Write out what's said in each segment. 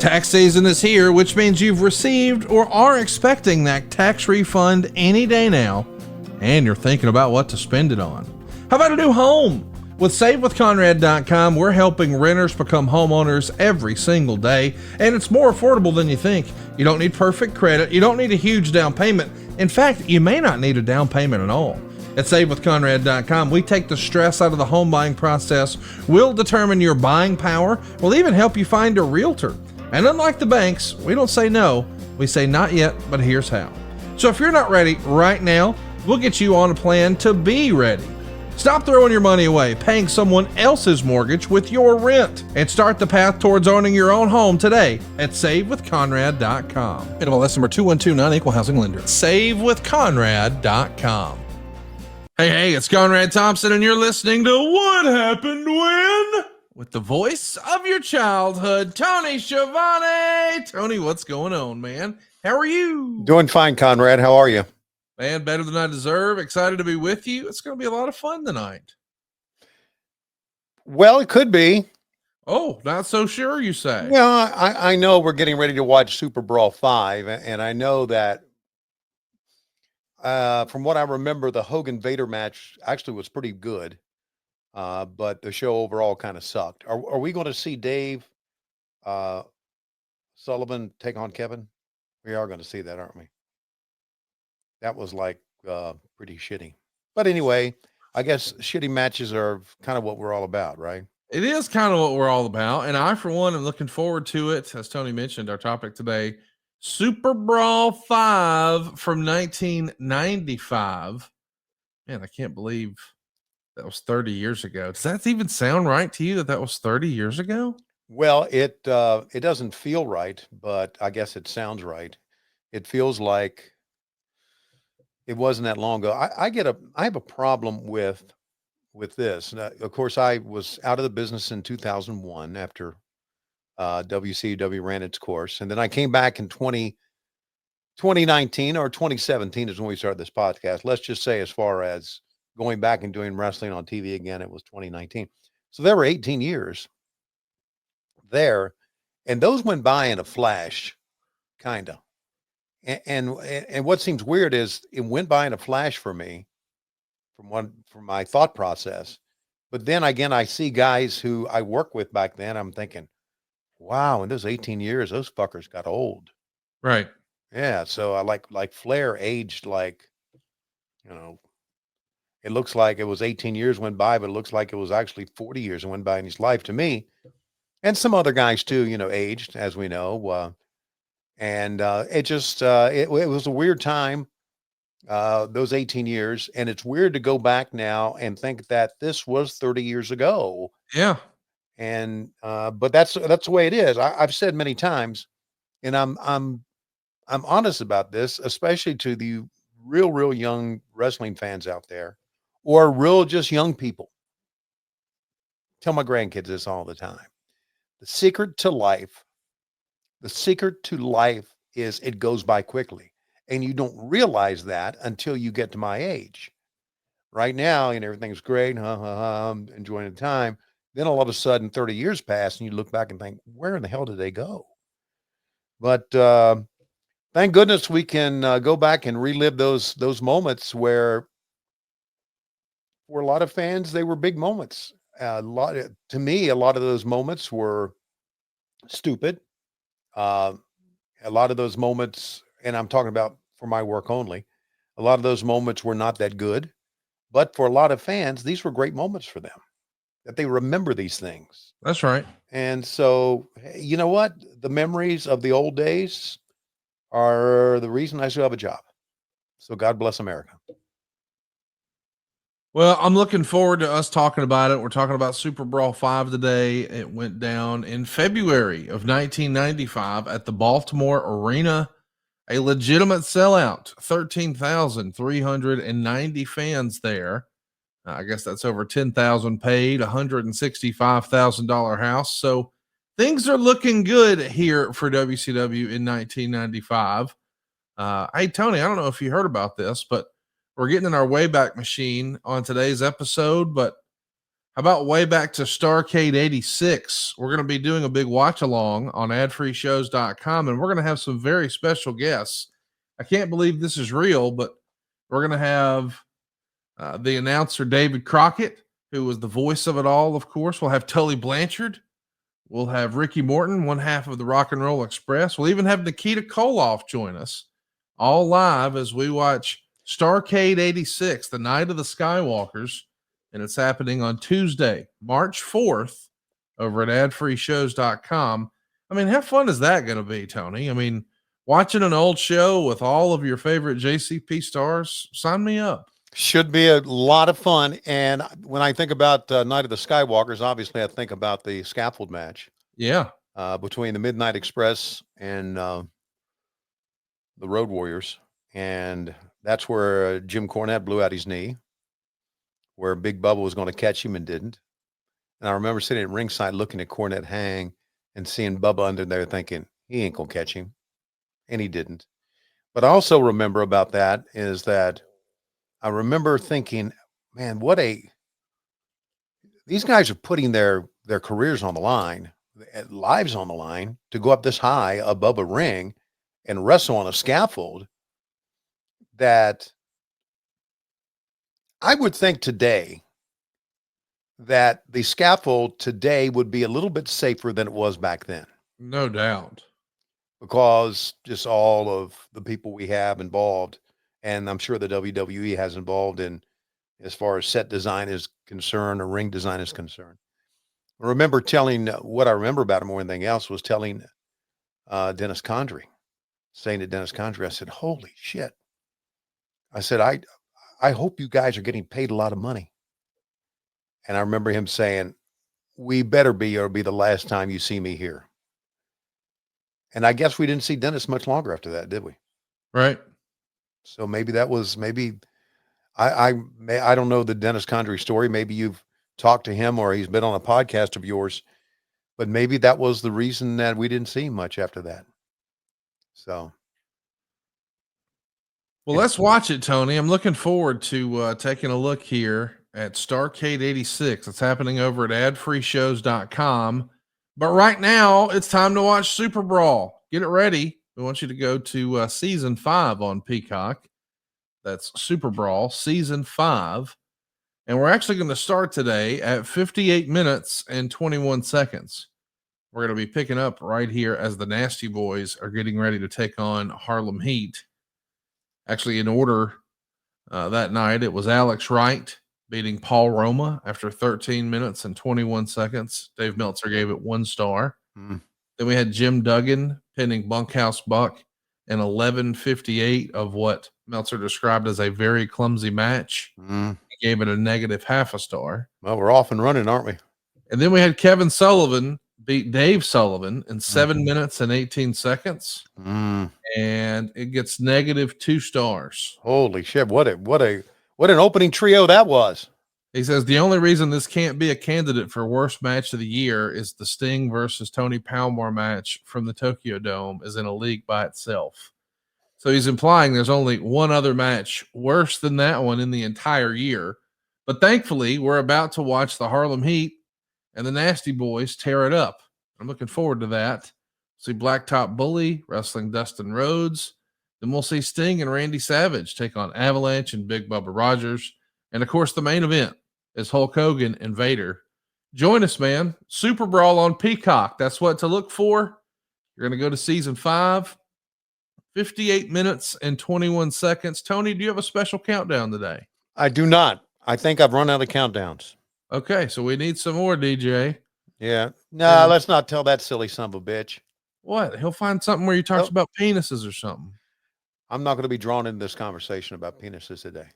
Tax season is here, which means you've received or are expecting that tax refund any day now, and you're thinking about what to spend it on. How about a new home? With SaveWithConrad.com, we're helping renters become homeowners every single day, and it's more affordable than you think. You don't need perfect credit. You don't need a huge down payment. In fact, you may not need a down payment at all. At SaveWithConrad.com, we take the stress out of the home buying process. We'll determine your buying power. We'll even help you find a realtor. And unlike the banks, we don't say no. We say not yet, but here's how. So if you're not ready right now, we'll get you on a plan to be ready. Stop throwing your money away, paying someone else's mortgage with your rent, and start the path towards owning your own home today at SaveWithConrad.com. NMLS number 2129, Equal Housing Lender. SaveWithConrad.com. Hey, it's Conrad Thompson, and you're listening to What Happened When? With the voice of your childhood, Tony Schiavone. Tony, what's going on, man? How are you? Doing fine, Conrad. How are you? Man, better than I deserve. Excited to be with you. It's going to be a lot of fun tonight. Well, it could be. Oh, not so sure, you say? Yeah, I know we're getting ready to watch SuperBrawl V, and I know that from what I remember, the Hogan-Vader match actually was pretty good, but the show overall kind of sucked. Are we going to see Dave Sullivan take on Kevin? We are going to see that, aren't we? That was like pretty shitty. But anyway, I guess shitty matches are kind of what we're all about, right? It is kind of what we're all about. And I, for one, am looking forward to it. As Tony mentioned, our topic today, SuperBrawl V from 1995. Man, I can't believe that was 30 years ago. Does that even sound right to you that was 30 years ago? Well, it doesn't feel right, but I guess it sounds right. It feels like it wasn't that long ago. I have a problem with this. Now, of course, I was out of the business in 2001 after WCW ran its course, and then I came back in 2019 or 2017 is when we started this podcast. Let's just say, as far as going back and doing wrestling on TV again, it was 2019. So there were 18 years there, and those went by in a flash, kind of. And what seems weird is it went by in a flash for me from my thought process. But then again, I see guys who I work with back then. I'm thinking, wow, in those 18 years, those fuckers got old. Right. Yeah. So I like Flair aged like, it looks like it was 18 years went by, but it looks like it was actually 40 years that went by in his life to me. And some other guys too, aged, as we know. And it just it was a weird time, those 18 years, and it's weird to go back now and think that this was 30 years ago. Yeah. And but that's the way it is. I've said many times, and I'm honest about this, especially to the real young wrestling fans out there, or real just young people. Tell my grandkids this all the time. The secret to life is it goes by quickly, and you don't realize that until you get to my age. Right now, and everything's great, I'm enjoying the time. Then all of a sudden, 30 years pass, and you look back and think, where in the hell did they go? But thank goodness we can go back and relive those moments where, for a lot of fans, they were big moments. To me, a lot of those moments were stupid. A lot of those moments, and I'm talking about for my work only, a lot of those moments were not that good, but for a lot of fans, these were great moments for them, that they remember these things. That's right. And so, you know what? The memories of the old days are the reason I still have a job. So God bless America. Well, I'm looking forward to us talking about it. We're talking about SuperBrawl V today. It went down in February of 1995 at the Baltimore Arena, a legitimate sellout, 13,390 fans there. I guess that's over 10,000 paid, $165,000 house. So things are looking good here for WCW in 1995. Hey, Tony, I don't know if you heard about this, but we're getting in our Wayback Machine on today's episode, but How about way back to Starrcade 86? We're going to be doing a big watch along on adfreeshows.com, and we're going to have some very special guests. I can't believe this is real, but we're going to have the announcer David Crockett, who was the voice of it all, of course. We'll have Tully Blanchard. We'll have Ricky Morton, one half of the Rock and Roll Express. We'll even have Nikita Koloff join us, all live as we watch Starrcade 86, the Night of the Skywalkers. And it's happening on Tuesday, March 4th, over at adfreeshows.com. I mean, how fun is that going to be, Tony? I mean, watching an old show with all of your favorite JCP stars, sign me up. Should be a lot of fun. And when I think about Night of the Skywalkers, obviously I think about the scaffold match. Yeah. Between the Midnight Express and the Road Warriors. And that's where Jim Cornette blew out his knee, where Big Bubba was going to catch him and didn't. And I remember sitting at ringside looking at Cornette hang and seeing Bubba under there thinking, he ain't going to catch him. And he didn't. But I also remember about that is that I remember thinking, man, these guys are putting their careers on the line, lives on the line to go up this high above a ring and wrestle on a scaffold that I would think today that the scaffold today would be a little bit safer than it was back then. No doubt. Because just all of the people we have involved, and I'm sure the WWE has involved in as far as set design is concerned or ring design is concerned. I remember what I remember about it more than anything else was telling Dennis Condrey, saying to Dennis Condrey, I said, holy shit. I said, I hope you guys are getting paid a lot of money. And I remember him saying, we better be, or it'll be the last time you see me here. And I guess we didn't see Dennis much longer after that, did we? Right. So maybe that was I don't know the Dennis Condrey story. Maybe you've talked to him or he's been on a podcast of yours, but maybe that was the reason that we didn't see him much after that. So. Well, let's watch it, Tony. I'm looking forward to taking a look here at Starrcade 86. It's happening over at adfreeshows.com. But right now, it's time to watch SuperBrawl. Get it ready. We want you to go to season 5 on Peacock. That's SuperBrawl season 5. And we're actually going to start today at 58 minutes and 21 seconds. We're going to be picking up right here as the Nasty Boys are getting ready to take on Harlem Heat. Actually, in order that night, it was Alex Wright beating Paul Roma after 13 minutes and 21 seconds. Dave Meltzer gave it 1 star. Then we had Jim Duggan pinning Bunkhouse Buck in 11:58 of what Meltzer described as a very clumsy match. He gave it a -0.5 star. Well, we're off and running, aren't we? And then we had Kevin Sullivan beat Dave Sullivan in 7 minutes and 18 seconds. And it gets -2 stars. Holy shit. What an opening trio that was. He says the only reason this can't be a candidate for worst match of the year is the Sting versus Tony Palmore match from the Tokyo Dome is in a league by itself. So he's implying there's only one other match worse than that one in the entire year. But thankfully, we're about to watch the Harlem Heat and the Nasty Boys tear it up. I'm looking forward to that. See Blacktop Bully wrestling Dustin Rhodes. Then we'll see Sting and Randy Savage take on Avalanche and Big Bubba Rogers. And, of course, the main event is Hulk Hogan and Vader. Join us, man. SuperBrawl on Peacock. That's what to look for. You're going to go to season 5, 58 minutes and 21 seconds. Tony, do you have a special countdown today? I do not. I think I've run out of countdowns. Okay, so we need some more, DJ. Yeah. No, let's not tell that silly son of a bitch. What? He'll find something where he talks about penises or something. I'm not going to be drawn into this conversation about penises today.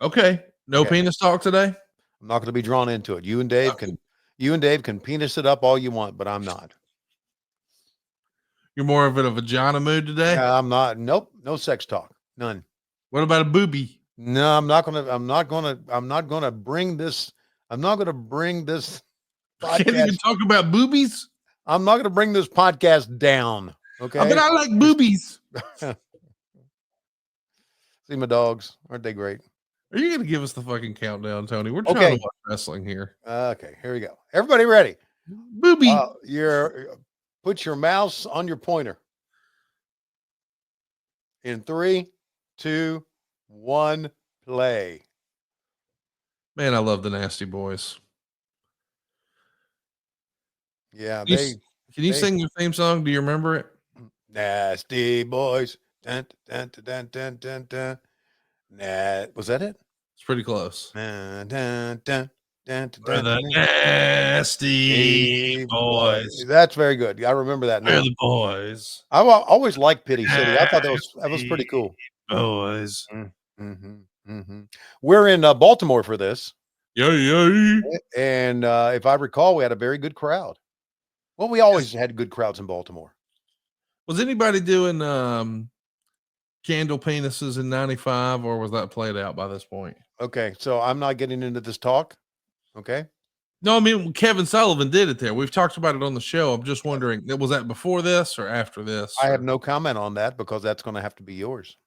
Okay. No penis talk today? I'm not going to be drawn into it. You and Dave can penis it up all you want, but I'm not. You're more of in a vagina mood today? Yeah, I'm not. Nope. No sex talk. None. What about a boobie? No, I'm not going to bring this podcast. Can't even talk about boobies? I'm not going to bring this podcast down. Okay. But I like boobies. See my dogs. Aren't they great? Are you going to give us the fucking countdown, Tony? We're trying Okay. to watch wrestling here. Okay, here we go. Everybody ready? Booby. Put your mouse on your pointer. In 3, 2, 1, play. Man, I love the Nasty Boys. Yeah, Can you sing your theme song? Do you remember it? Nasty Boys. Dun, dun, dun, dun, dun, dun. Was that it? It's pretty close. Dun, dun, dun, dun, dun, We're the dun. Nasty Boys. That's very good. I remember that now. We're the boys. I always liked Pity City. I thought that was pretty cool. Boys. We're in Baltimore for this. Yay. And if I recall, we had a very good crowd. Well, we always had good crowds in Baltimore. Was anybody doing candle penises in 95, or was that played out by this point? Okay, so I'm not getting into this talk. Okay. No, I mean, Kevin Sullivan did it there. We've talked about it on the show. I'm just wondering, was that before this or after this? I have no comment on that because that's going to have to be yours.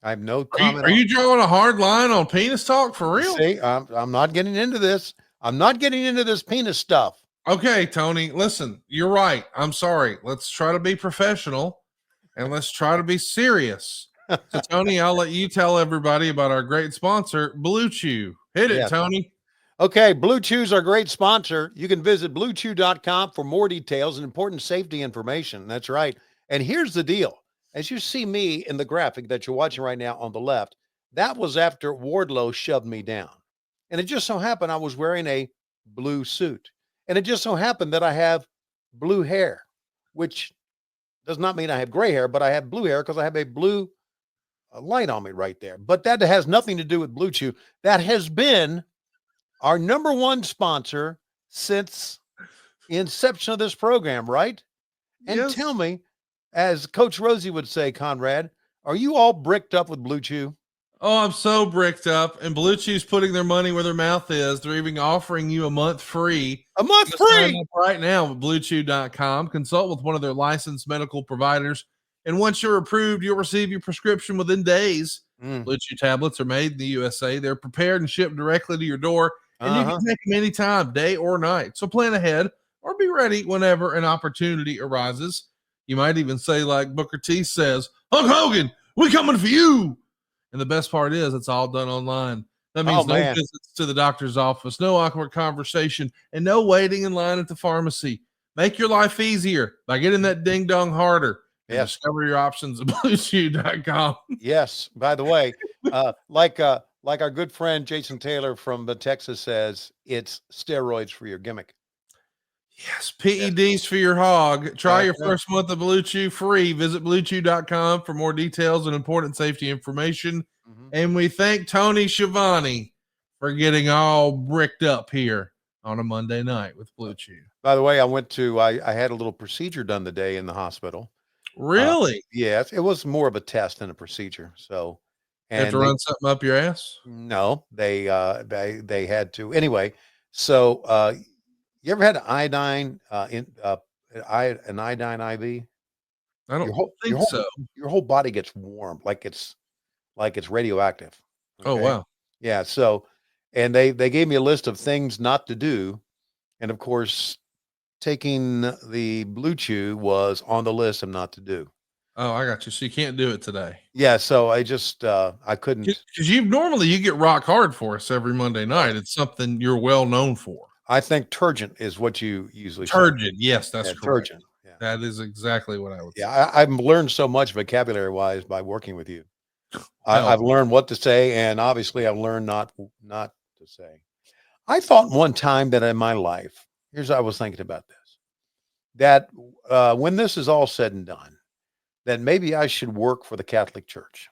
I have no comment. Are you drawing a hard line on penis talk for real? See, I'm not getting into this. I'm not getting into this penis stuff. Okay, Tony, listen, you're right. I'm sorry. Let's try to be professional and let's try to be serious. So, Tony, I'll let you tell everybody about our great sponsor, Blue Chew. Hit it, Tony. Okay, Blue Chew's our great sponsor. You can visit bluechew.com for more details and important safety information. That's right. And here's the deal. As you see me in the graphic that you're watching right now on the left, that was after Wardlow shoved me down. And it just so happened I was wearing a blue suit. And it just so happened that I have blue hair, which does not mean I have gray hair, but I have blue hair because I have a blue light on me right there. But that has nothing to do with Blue Chew. That has been our number one sponsor since the inception of this program, right? And tell me, as Coach Rosie would say, Conrad, are you all bricked up with Blue Chew? Oh, I'm so bricked up. And Blue Chew's putting their money where their mouth is. They're even offering you a month free. A month free? Right now at bluechew.com. Consult with one of their licensed medical providers. And once you're approved, you'll receive your prescription within days. Blue Chew tablets are made in the USA. They're prepared and shipped directly to your door. And you can take them anytime, day or night. So plan ahead or be ready whenever an opportunity arises. You might even say, like Booker T says, Hulk Hogan, we coming for you. And the best part is it's all done online. That means no visits to the doctor's office, no awkward conversation, and no waiting in line at the pharmacy. Make your life easier by getting that ding dong harder. And discover your options at bluechew.com. Yes. By the way, like our good friend Jason Taylor from Texas says, it's steroids for your gimmick. Yes, PEDs for your hog. Try your first month of Blue Chew free. Visit bluechew.com for more details and important safety information. And we thank Tony Schiavone for getting all bricked up here on a Monday night with Blue Chew. By the way, I had a little procedure done today in the hospital. Really? Yes, it was more of a test than a procedure. So, and have to run something up your ass? No, they had to anyway. So, you ever had an iodine an iodine IV? I don't think so. Your whole body gets warm, like it's radioactive. Okay? Oh wow! Yeah. So, and they gave me a list of things not to do, and of course, taking the Blue Chew was on the list of not to do. Oh, I got you. So you can't do it today. Yeah. So I just I couldn't, because you get rock hard for us every Monday night. It's something you're well known for. I think turgent is what you usually turgent. Yes, that's correct. Turgent. Yeah. That is exactly what I would say. Yeah, I've learned so much vocabulary wise by working with you. I've learned what to say, and obviously I've learned not to say. I thought one time that in my life, I was thinking about this, that when this is all said and done, that maybe I should work for the Catholic Church.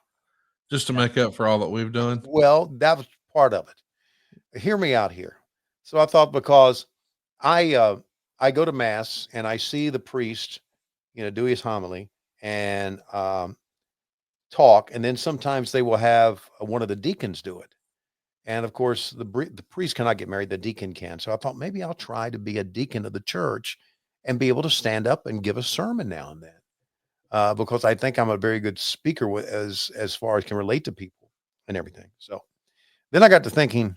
Just to make up for all that we've done? Well, that was part of it. Hear me out here. So I thought, because I go to mass and I see the priest, do his homily and talk, and then sometimes they will have one of the deacons do it. And of course, the priest cannot get married; the deacon can. So I thought maybe I'll try to be a deacon of the church and be able to stand up and give a sermon now and then, because I think I'm a very good speaker as far as can relate to people. and everything. So then I got to thinking,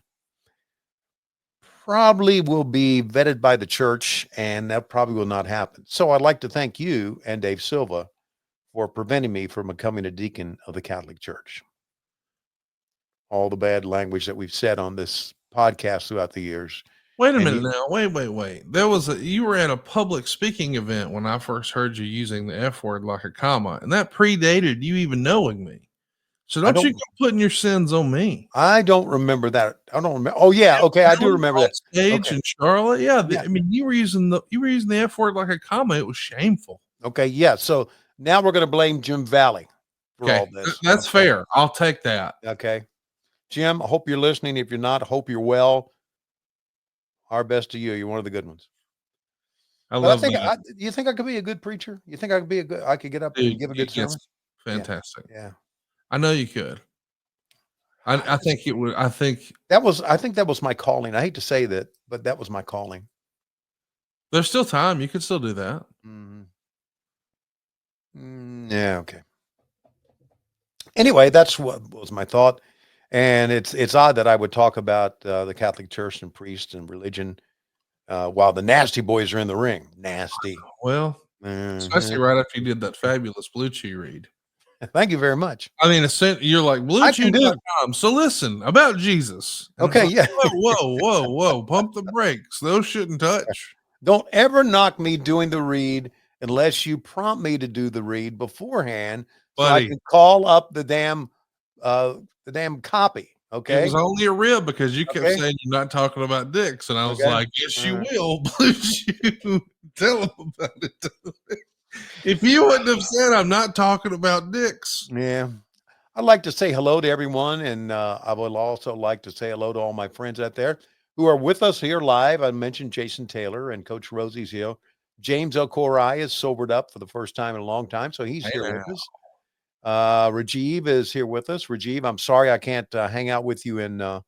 probably will be vetted by the church, and that probably will not happen. So I'd like to thank you and Dave Silva for preventing me from becoming a deacon of the Catholic Church. All the bad language that we've said on this podcast throughout the years. Wait a And minute now. Wait. You were at a public speaking event when I first heard you using the F word like a comma, and that predated you even knowing me. So don't you go putting your sins on me. I don't remember that. I don't remember. Oh yeah, okay, I do remember that. Stage Okay. in Charlotte, yeah. Yeah. I mean, you were using the F word like a comma. It was shameful. Okay, yeah. So now we're going to blame Jim Valley for all this. That's fair. I'll take that. Okay, Jim. I hope you're listening. If you're not, I hope you're well. Our best to you. You're one of the good ones. I think. You think I could be a good preacher? You think I could be I could get up and give a good sermon? Fantastic. Yeah. I know you could. I think it would. I think that was my calling. I hate to say that, but that was my calling. There's still time. You could still do that. Yeah. Okay. Anyway, that's what was my thought. And it's odd that I would talk about the Catholic Church and priests and religion while the nasty boys are in the ring. Nasty. Well, especially right after you did that fabulous Blue Chew read. Thank you very much. I mean, you're like BlueChew.com. So listen about Jesus. Okay, yeah. Whoa. Pump the brakes. Those shouldn't touch. Don't ever knock me doing the read unless you prompt me to do the read beforehand, so I can call up the damn copy. Okay. It was only a rib because you kept saying you're not talking about dicks, and I was like, yes, you will. Blue Chew. Tell them about it. If you wouldn't have said I'm not talking about dicks. Yeah. I'd like to say hello to everyone, and I would also like to say hello to all my friends out there who are with us here live. I mentioned Jason Taylor and Coach Rosie's here. James Okorai is sobered up for the first time in a long time, so he's here with us. Rajiv is here with us. Rajiv, I'm sorry I can't hang out with you in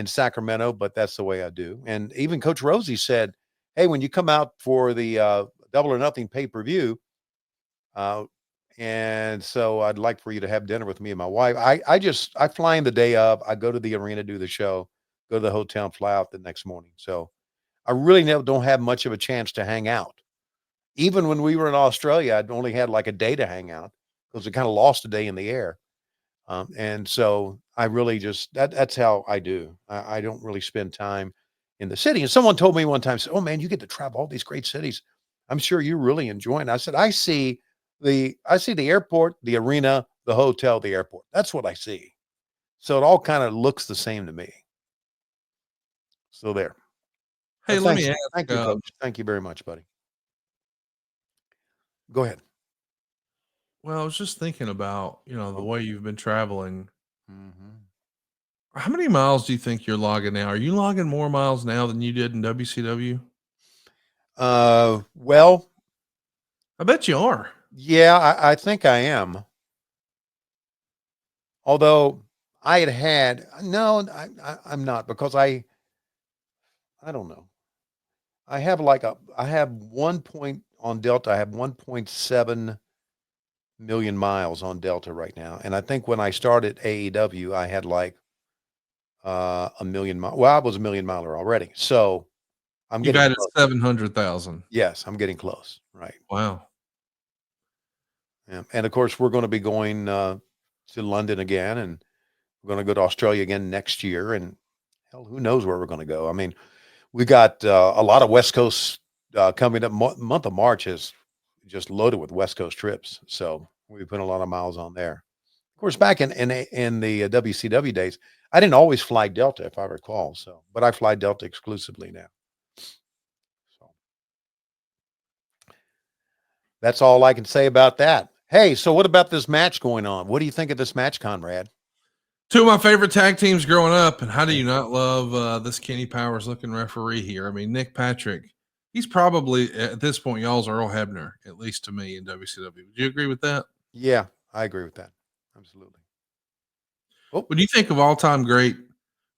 Sacramento, but that's the way I do. And even Coach Rosie said, hey, when you come out for the Double or Nothing pay-per-view, and so I'd like for you to have dinner with me and my wife. I fly in the day of, I go to the arena, do the show, go to the hotel and fly out the next morning. So I really don't have much of a chance to hang out. Even when we were in Australia, I'd only had like a day to hang out because we kind of lost a day in the air. And so I really just, that's how I do. I don't really spend time in the city. And someone told me one time, said, oh man, you get to travel all these great cities. I'm sure you're really enjoying it. I said, I see the airport, the arena, the hotel, the airport. That's what I see. So it all kind of looks the same to me. So there. Hey, let me ask. Thank you, Coach. Thank you very much, buddy. Go ahead. Well, I was just thinking about, the way you've been traveling. Mm-hmm. How many miles do you think you're logging now? Are you logging more miles now than you did in WCW? Well, I bet you are. Yeah, I think I am. Although I'm not, because I don't know. I have 1 point on Delta. I have 1.7 million miles on Delta right now. And I think when I started AEW, I had like a million miles. Well, I was a million miler already. So I'm getting close. 700,000. Yes, I'm getting close. Right. Wow. Yeah. And of course, we're going to be going to London again, and we're going to go to Australia again next year. And hell, who knows where we're going to go? I mean, we got a lot of West Coast coming up. Month of March is just loaded with West Coast trips. So we put a lot of miles on there. Of course, back in the WCW days, I didn't always fly Delta, if I recall. So, but I fly Delta exclusively now. So that's all I can say about that. Hey, so what about this match going on? What do you think of this match, Conrad? Two of my favorite tag teams growing up, and how do you not love this Kenny Powers looking referee here? I mean, Nick Patrick, he's probably at this point y'all's Earl Hebner, at least to me in WCW. Would you agree with that? Yeah, I agree with that. Absolutely. What do you think of all-time great?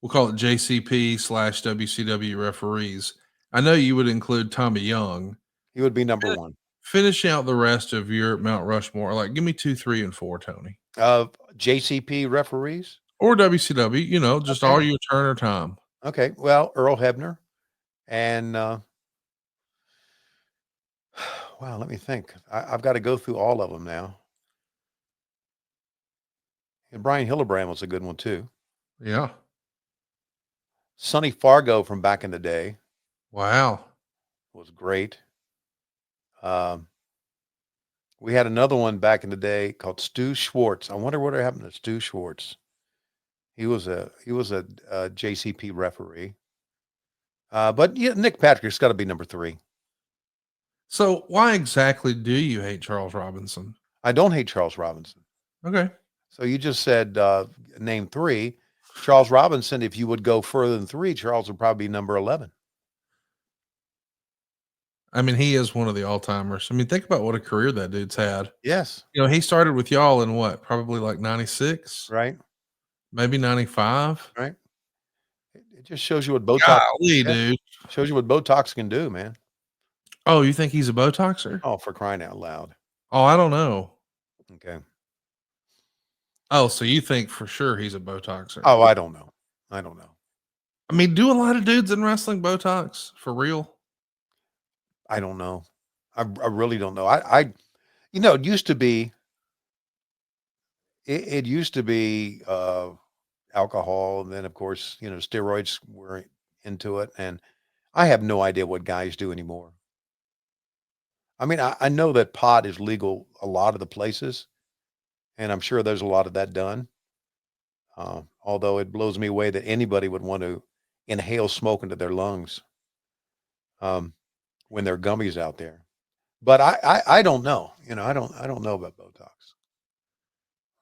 We'll call it JCP/WCW referees. I know you would include Tommy Young. He would be number one. Finish out the rest of your Mount Rushmore. Like, give me 2, 3, and 4, Tony. JCP referees? Or WCW, just Okay. all your Turner time. Okay. Well, Earl Hebner and wow, let me think. I've got to go through all of them now. And Brian Hildebrand was a good one too. Yeah. Sonny Fargo from back in the day Wow. was great. Um, we had another one back in the day called Stu Schwartz. I wonder what happened to Stu Schwartz. He was a JCP referee. But yeah, Nick Patrick's got to be number 3. So why exactly do you hate Charles Robinson? I don't hate Charles Robinson. Okay. So you just said name 3. Charles Robinson, if you would go further than 3, Charles would probably be number 11. I mean, he is one of the all-timers. I mean, think about what a career that dude's had. Yes. He started with y'all in what? Probably like 96, Right. maybe 95. Right. It just shows you what Botox. Golly, Yeah, dude. shows you what Botox can do, man. Oh, you think he's a Botoxer? Oh, for crying out loud. Oh, I don't know. Okay. Oh, so you think for sure he's a Botoxer? Oh, I don't know. I don't know. I mean, do a lot of dudes in wrestling Botox for real? I don't know. I really don't know. It used to be. It used to be alcohol, and then of course, steroids were into it, and I have no idea what guys do anymore. I mean, I know that pot is legal a lot of the places, and I'm sure there's a lot of that done. Although it blows me away that anybody would want to inhale smoke into their lungs um, when there are gummies out there. But I don't know. I don't know about Botox.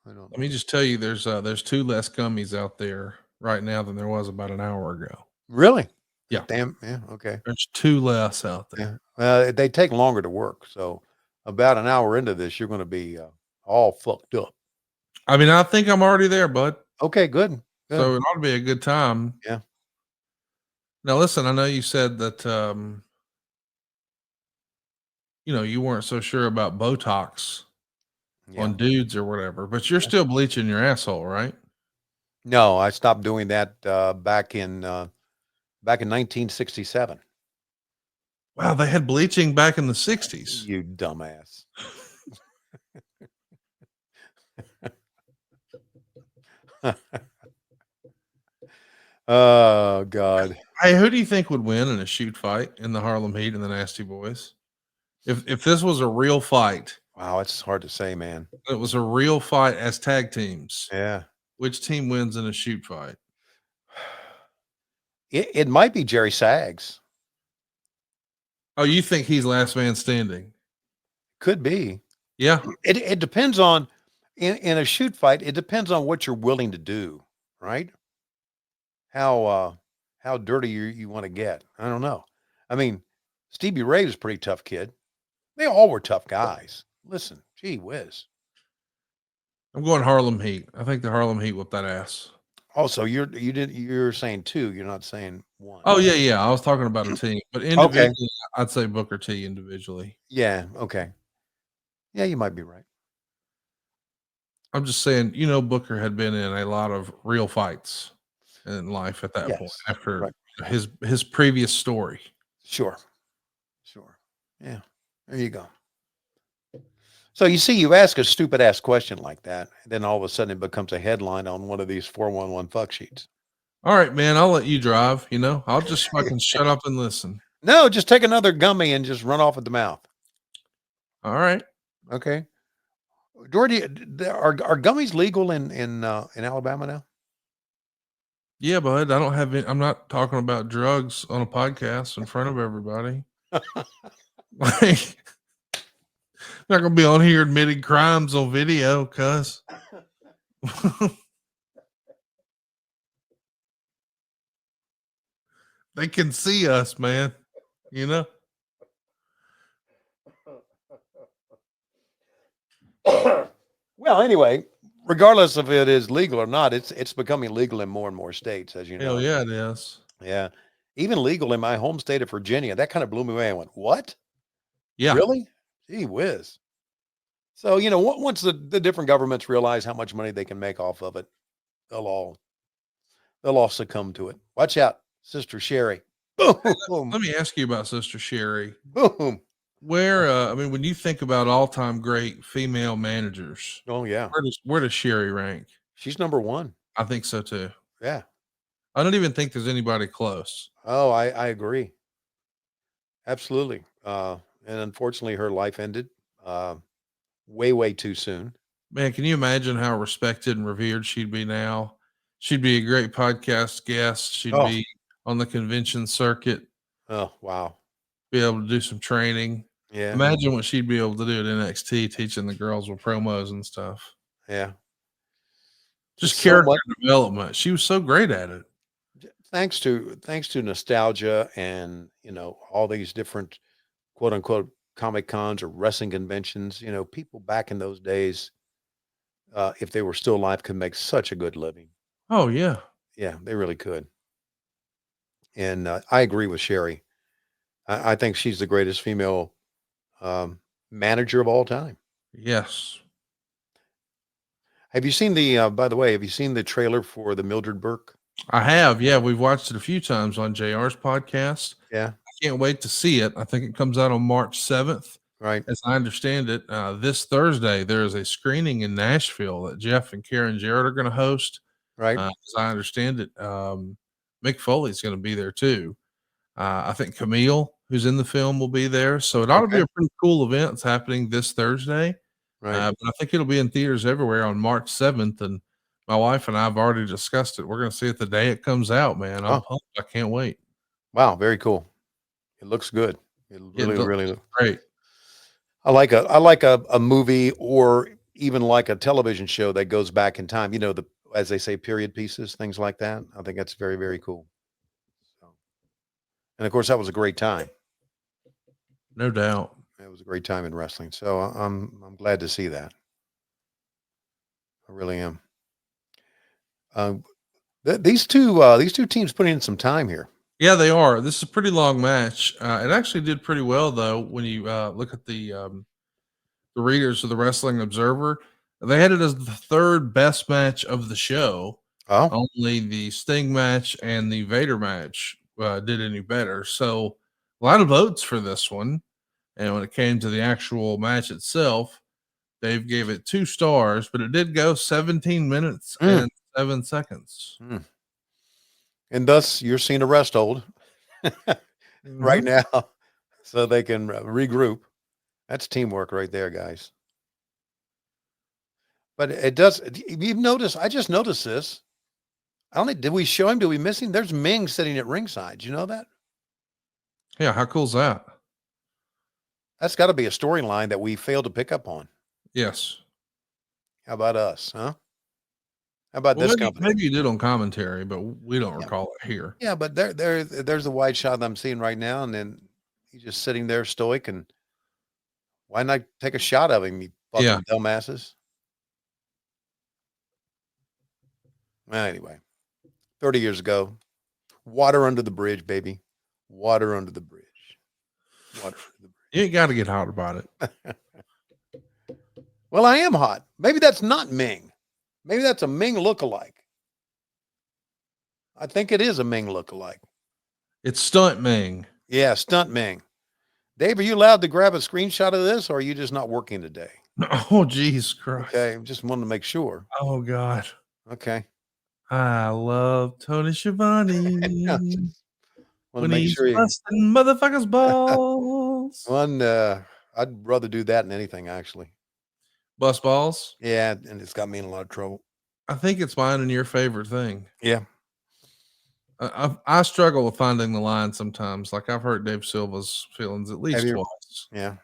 I don't Let me know. just tell you, there's 2 less gummies out there right now than there was about an hour ago. Really? Yeah, Damn. Yeah. Okay. there's 2 less out Yeah. there. They take longer to work. So about an hour into this, you're going to be all fucked up. I mean, I think I'm already there, bud. Okay. Good. Good. So it ought to be a good time. Yeah. Now, listen, I know you said that you weren't so sure about Botox Yeah. on dudes or whatever, but you're still bleaching your asshole, right? No, I stopped doing that back in 1967. Wow, they had bleaching back in the 60s. You dumbass. Oh God. Hey, who do you think would win in a shoot fight in the Harlem Heat and the Nasty Boys? If this was a real fight, Wow, it's hard to say, man. it was a real fight as tag teams, Yeah. which team wins in a shoot fight? It might be Jerry Sags. Oh, you think he's last man standing? Could be. Yeah. It depends on in a shoot fight, it depends on what you're willing to do, right? How dirty you want to get. I don't know. I mean, Stevie Ray was a pretty tough kid. They all were tough guys. Listen, gee whiz. I'm going Harlem Heat. I think the Harlem Heat whipped that ass. Also, you're saying 2, you're not saying 1. Oh, yeah, yeah. I was talking about a team, but Okay. individually, I'd say Booker T individually. Yeah, okay. Yeah, you might be right. I'm just saying, Booker had been in a lot of real fights in life at that point Yes. after Right. his previous story. Sure. Sure. Yeah. There you go. So you see, you ask a stupid ass question like that, then all of a sudden it becomes a headline on one of these 411 fuck sheets. All right, man, I'll let you drive, I'll just fucking shut up and listen. No, just take another gummy and just run off at the mouth. All right. Okay. Jordy, are gummies legal in Alabama now? Yeah, bud, I don't have I'm not talking about drugs on a podcast in front of everybody. Like, not gonna be on here admitting crimes on video, cuz. They can see us, man. Well, anyway, regardless if it is legal or not, it's becoming legal in more and more states, as you know. Hell yeah, it is. Yeah. Even legal in my home state of Virginia. That kind of blew me away. I went, what? Yeah. Really? Gee whiz. So, once the different governments realize how much money they can make off of it, they'll all succumb to it. Watch out, Sister Sherry. Boom, Let me ask you about Sister Sherry. boom. Where, I mean, when you think about all-time great female managers, Oh yeah, where does Sherry rank? she's number one. I think so too. Yeah. I don't even think there's anybody close. Oh, I agree. Absolutely. And unfortunately, her life ended uh, way too soon. Man, can you imagine how respected and revered she'd be now? She'd be a great podcast guest. She'd Oh, be on the convention circuit, oh, wow. be able to do some training. Yeah, Imagine what she'd be able to do at NXT, teaching the girls with promos and stuff. yeah. Just Just so character much. development. She was so great at it. Thanks to nostalgia and all these different quote unquote comic cons or wrestling conventions. People back in those days, if they were still alive, could make such a good living. Oh yeah. Yeah, they really could. And I agree with Sherry. I think she's the greatest female manager of all time. Yes. Have you seen the? By the way, have you seen the trailer for the Mildred Burke? I have. Yeah, we've watched it a few times on JR's podcast. Yeah, I can't wait to see it. I think it comes out on March 7th. right, As I understand it, this Thursday there is a screening in Nashville that Jeff and Karen Jarrett are going to host. right. As I understand it, Mick Foley's going to be there too. I think Camille, who's in the film, will be there. So it ought to be Okay, a pretty cool event. It's happening this Thursday. right. But I think it'll be in theaters everywhere on March 7th. And my wife and I have already discussed it. We're going to see it the day it comes out, man. I'm Oh, pumped. I can't wait. wow, very cool. It looks good. It It really, looks really. great. I like a movie or even like a television show that goes back in time. As they say, period pieces, things like that. I think that's very, very cool. So, and of course, that was a great time. No doubt. It was a great time in wrestling. So I'm glad to see that. I really am. Um, these two teams putting in some time here. Yeah, they are. This is a pretty long match. It actually did pretty well, though, when you look at the readers of the Wrestling Observer. They had it as the third best match of the show. Oh, Only the Sting match and the Vader match did any better. So a lot of votes for this one. And when it came to the actual match itself, Dave gave it 2 stars, but it did go 17 minutes mm, and 7 seconds. mm. And thus you're seeing a rest hold right Mhm. now, so they can regroup. That's teamwork right there, guys. But it does. You've noticed? I just noticed this. I don't think, did we show him? Did we miss him? There's Ming sitting at ringside. Do you know that? Yeah, how cool is that? That's got to be a storyline that we failed to pick up on. Yes. How about us, huh? How about Well, this maybe company? maybe you did on commentary, but we don't Yeah, recall it here. yeah, but there's a wide shot that I'm seeing right now, and then he's just sitting there stoic. And why not take a shot of him, you Yeah. fucking dumbasses? Well, anyway, 30 years ago, water under the bridge, baby. Water under the bridge. Water under the You ain't got to get hot about it. bridge. Well, I am hot. Maybe that's not Ming. Maybe that's a Ming lookalike. I think it is a Ming lookalike. It's Stunt Ming. Yeah, stunt Ming. Dave, are you allowed to grab a screenshot of this, or are you just not working today? Oh, Jesus Christ. Okay, just wanted to make sure. Oh, God. Okay. I love Tony Schiavone Yeah, just want to when make he's sure you busting motherfuckers' balls. one. I'd rather do that than anything, actually. Bust balls? Yeah, and it's got me in a lot of trouble. I think it's mine and your favorite thing. Yeah. I struggle with finding the line sometimes. Like I've hurt Dave Silva's feelings at Have least you? twice. Yeah.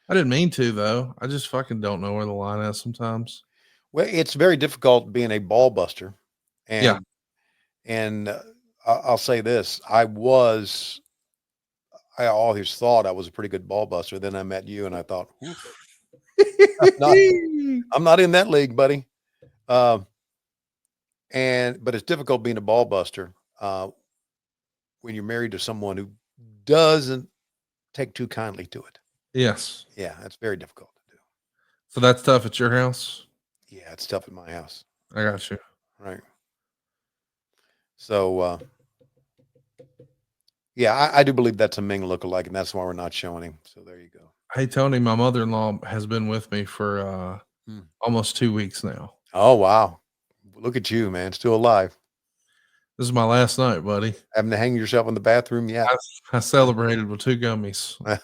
I didn't mean to though. I just fucking don't know where the line is sometimes. Well, it's very difficult being a ball buster, Yeah. and I'll say this: I always thought I was a pretty good ball buster. Then I met you, and I thought, "Oof, not, I'm not in that league, buddy. Um, but it's difficult being a ball buster when you're married to someone who doesn't take too kindly to it. Yes. Yeah, that's very difficult to do. So that's tough at your house. Yeah, it's tough at my house. I got you. Right. So, yeah, I do believe that's a Ming lookalike, and that's why we're not showing him. So there you go. Hey, Tony, my mother-in-law has been with me for Hmm. almost 2 weeks now. Oh, wow. Look at you, man. Still alive. This is my last night, buddy. Having to hang yourself in the bathroom yet? I celebrated with 2 gummies. I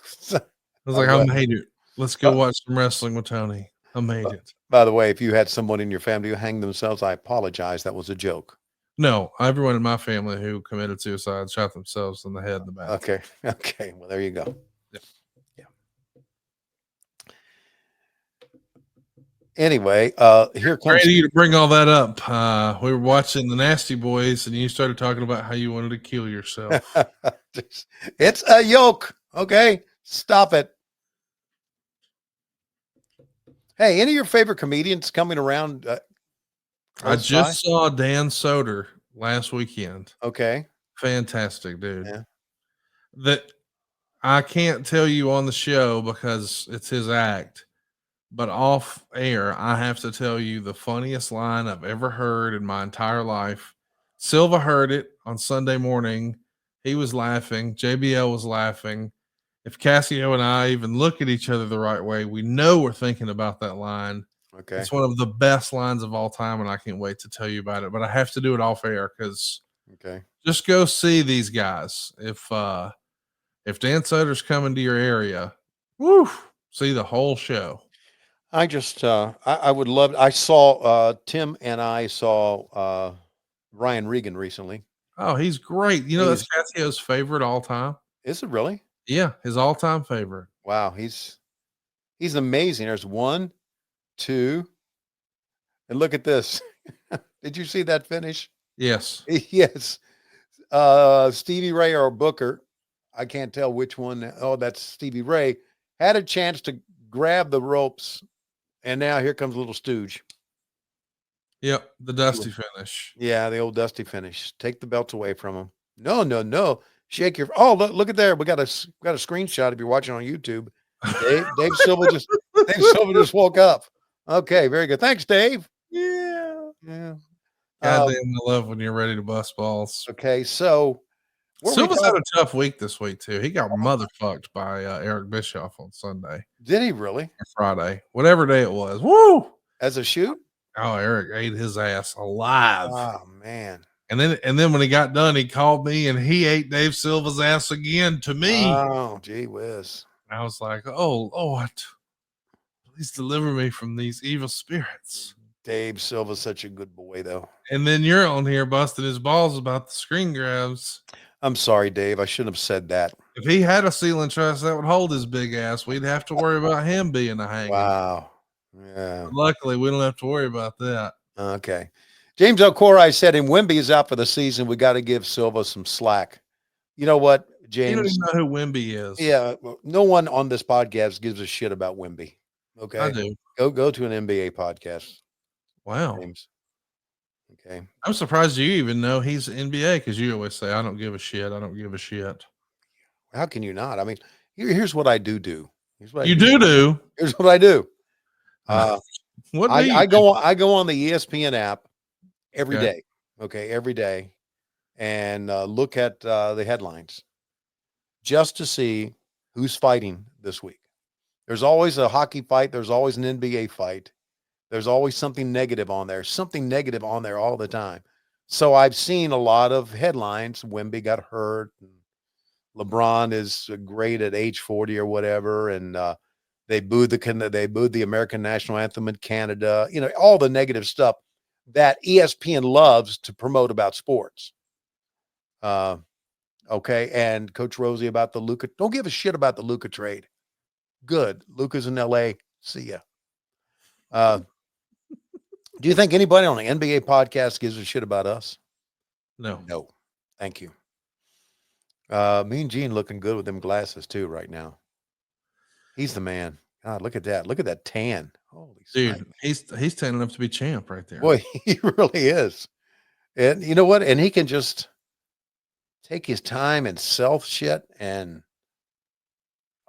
was like, glad. I made it. Let's go watch some wrestling with Tony. I made it. By the way, if you had someone in your family who hanged themselves, I apologize. That was a joke. No, everyone in my family who committed suicide shot themselves in the head in the back. Okay. Okay. Well, there you go. Yep. Yeah. Anyway, here comes. Ready to bring all that up. We were watching the Nasty Boys, and you started talking about how you wanted to kill yourself. It's a yoke. Okay. Stop it. Hey, any of your favorite comedians coming around? I just saw Dan Soder last weekend. Okay. Fantastic, dude. Yeah. That I can't tell you on the show because it's his act, but off air, I have to tell you the funniest line I've ever heard in my entire life. Silva heard it on Sunday morning. He was laughing. JBL was laughing. If Cassio and I even look at each other the right way, we know we're thinking about that line. Okay. It's one of the best lines of all time, and I can't wait to tell you about it. But I have to do it off air because just go see these guys. If Dan Soder's coming to your area, woo, see the whole show. I just I would love. I saw Tim and I saw Ryan Regan recently. Oh, he's great. You know, that's Cassio's favorite all time. Is it really? Yeah, his all-time favorite. Wow, he's amazing. There's 1, 2, and look at this. Did you see that finish? Yes. Yes. Stevie Ray or Booker, I can't tell which one. Oh, that's Stevie Ray. Had a chance to grab the ropes, and now here comes little Stooge. Yep, the Dusty finish. Yeah, the old Dusty finish. Take the belts away from him. No, no, no. Shake your. Oh, look at there. We got a screenshot if you're watching on YouTube. Dave Silva just woke up. Okay, very good. Thanks, Dave. Yeah. Yeah. Goddamn, I love when you're ready to bust balls. Okay, so Silva's had a tough week this week too. He got motherfucked by Eric Bischoff on Sunday. Did he really? Or Friday, whatever day it was. Woo! As a shoot? Oh, Eric ate his ass alive. Oh man. And then when he got done, he called me and he ate Dave Silva's ass again to me. Oh, gee whiz. I was like, oh Lord, please deliver me from these evil spirits. Dave Silva's such a good boy, though. And then you're on here busting his balls about the screen grabs. I'm sorry, Dave. I shouldn't have said that. If he had a ceiling truss that would hold his big ass, we'd have to worry about him being a hanging. Wow. Yeah. But luckily, we don't have to worry about that. Okay. James O'Cora said, "In Wemby is out for the season. We got to give Silva some slack." You know what, James? You don't even know who Wemby is. Yeah. No one on this podcast gives a shit about Wemby. Okay. I do. Go to an NBA podcast. Wow. James. Okay. I'm surprised you even know he's NBA because you always say, I don't give a shit. I don't give a shit. How can you not? I mean, here's what I do. Here's what you do. Here's what I do. What I go on the ESPN app every day. Okay, every day, and look at the headlines just to see who's fighting this week. There's always a hockey fight. There's always an NBA fight. There's always something negative on there all the time. So I've seen a lot of headlines. Wemby got hurt. And LeBron is great at age 40 or whatever. And they booed the American national anthem in Canada. You know, all the negative stuff that ESPN loves to promote about sports. Okay. And Coach Rosie about the Luka. Don't give a shit about the Luka trade. Good. Luka's in LA. See ya. Do you think anybody on the NBA podcast gives a shit about us? No. No. Thank you. Me and Gene looking good with them glasses too right now. He's the man. God, look at that. Look at that tan. Holy dude, he's tan enough to be champ right there. Boy, he really is. And you know what? And he can just take his time and self shit and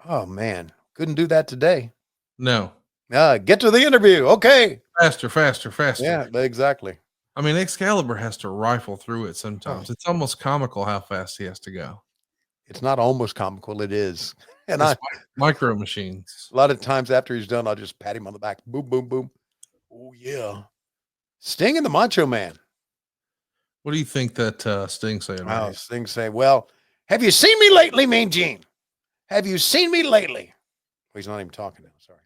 oh man, couldn't do that today. No. Get to the interview. Okay. Faster. Yeah, exactly. I mean, Excalibur has to rifle through it sometimes. Oh. It's almost comical how fast he has to go. It's not almost comical. It is. And It's micro machines. a lot of times after he's done, I'll just pat him on the back. Boom, boom, boom. Oh, yeah. Sting and the Macho Man. What do you think that Sting saying? Oh, Sting say, well, have you seen me lately, Mean Gene? Have you seen me lately? Well, he's not even talking now. Sorry.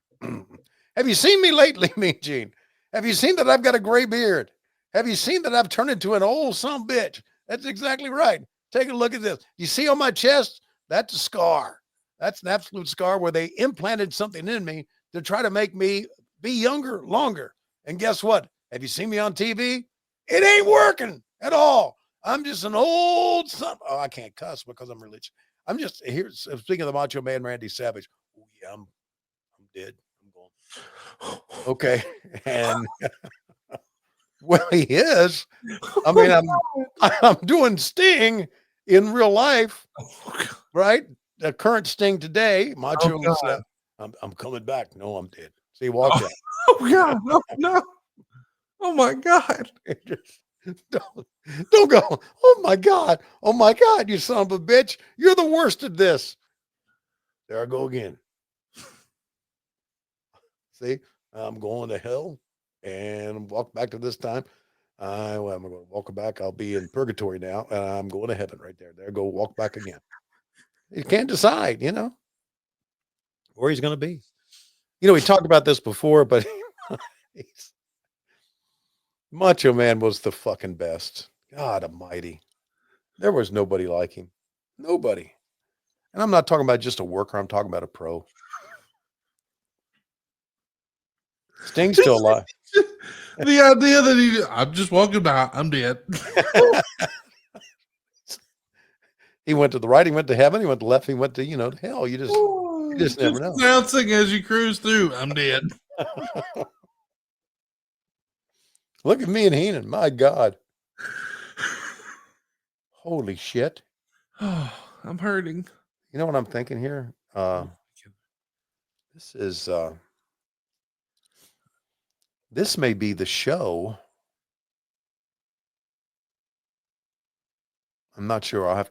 Have you seen me lately, Mean Gene? Have you seen that I've got a gray beard? Have you seen that I've turned into an old son bitch? That's exactly right. Take a look at this. You see on my chest? That's a scar. That's an absolute scar where they implanted something in me to try to make me be younger, longer. And guess what? Have you seen me on TV? It ain't working at all. I'm just an old son. Oh, I can't cuss because I'm religious. I'm just here speaking of the Macho Man, Randy Savage. Oh, yeah, I'm dead. I'm going. Okay. And well, he is. I mean, I'm doing Sting in real life, right? The current Sting today, Macho Man said, I'm coming back. No, I'm dead. See, walk out. Oh God, no. Oh my God. Don't go. Oh my God. Oh my God, you son of a bitch. You're the worst at this. There I go again. See, I'm going to hell and walk back to this time. I'm going to walk back. I'll be in purgatory now. And I'm going to heaven right there. There, go walk back again. You can't decide, where he's going to be. We talked about this before, but Macho Man was the fucking best. God almighty. There was nobody like him. Nobody. And I'm not talking about just a worker. I'm talking about a pro. Sting's still alive. The idea that I'm just walking by, I'm dead. He went to the right, he went to heaven, he went to left, he went to, to hell. You just never know. Announcing as you cruise through, I'm dead. Look at me and Heenan. My God. Holy shit. Oh, I'm hurting. You know what I'm thinking here? This may be the show. I'm not sure. I'll have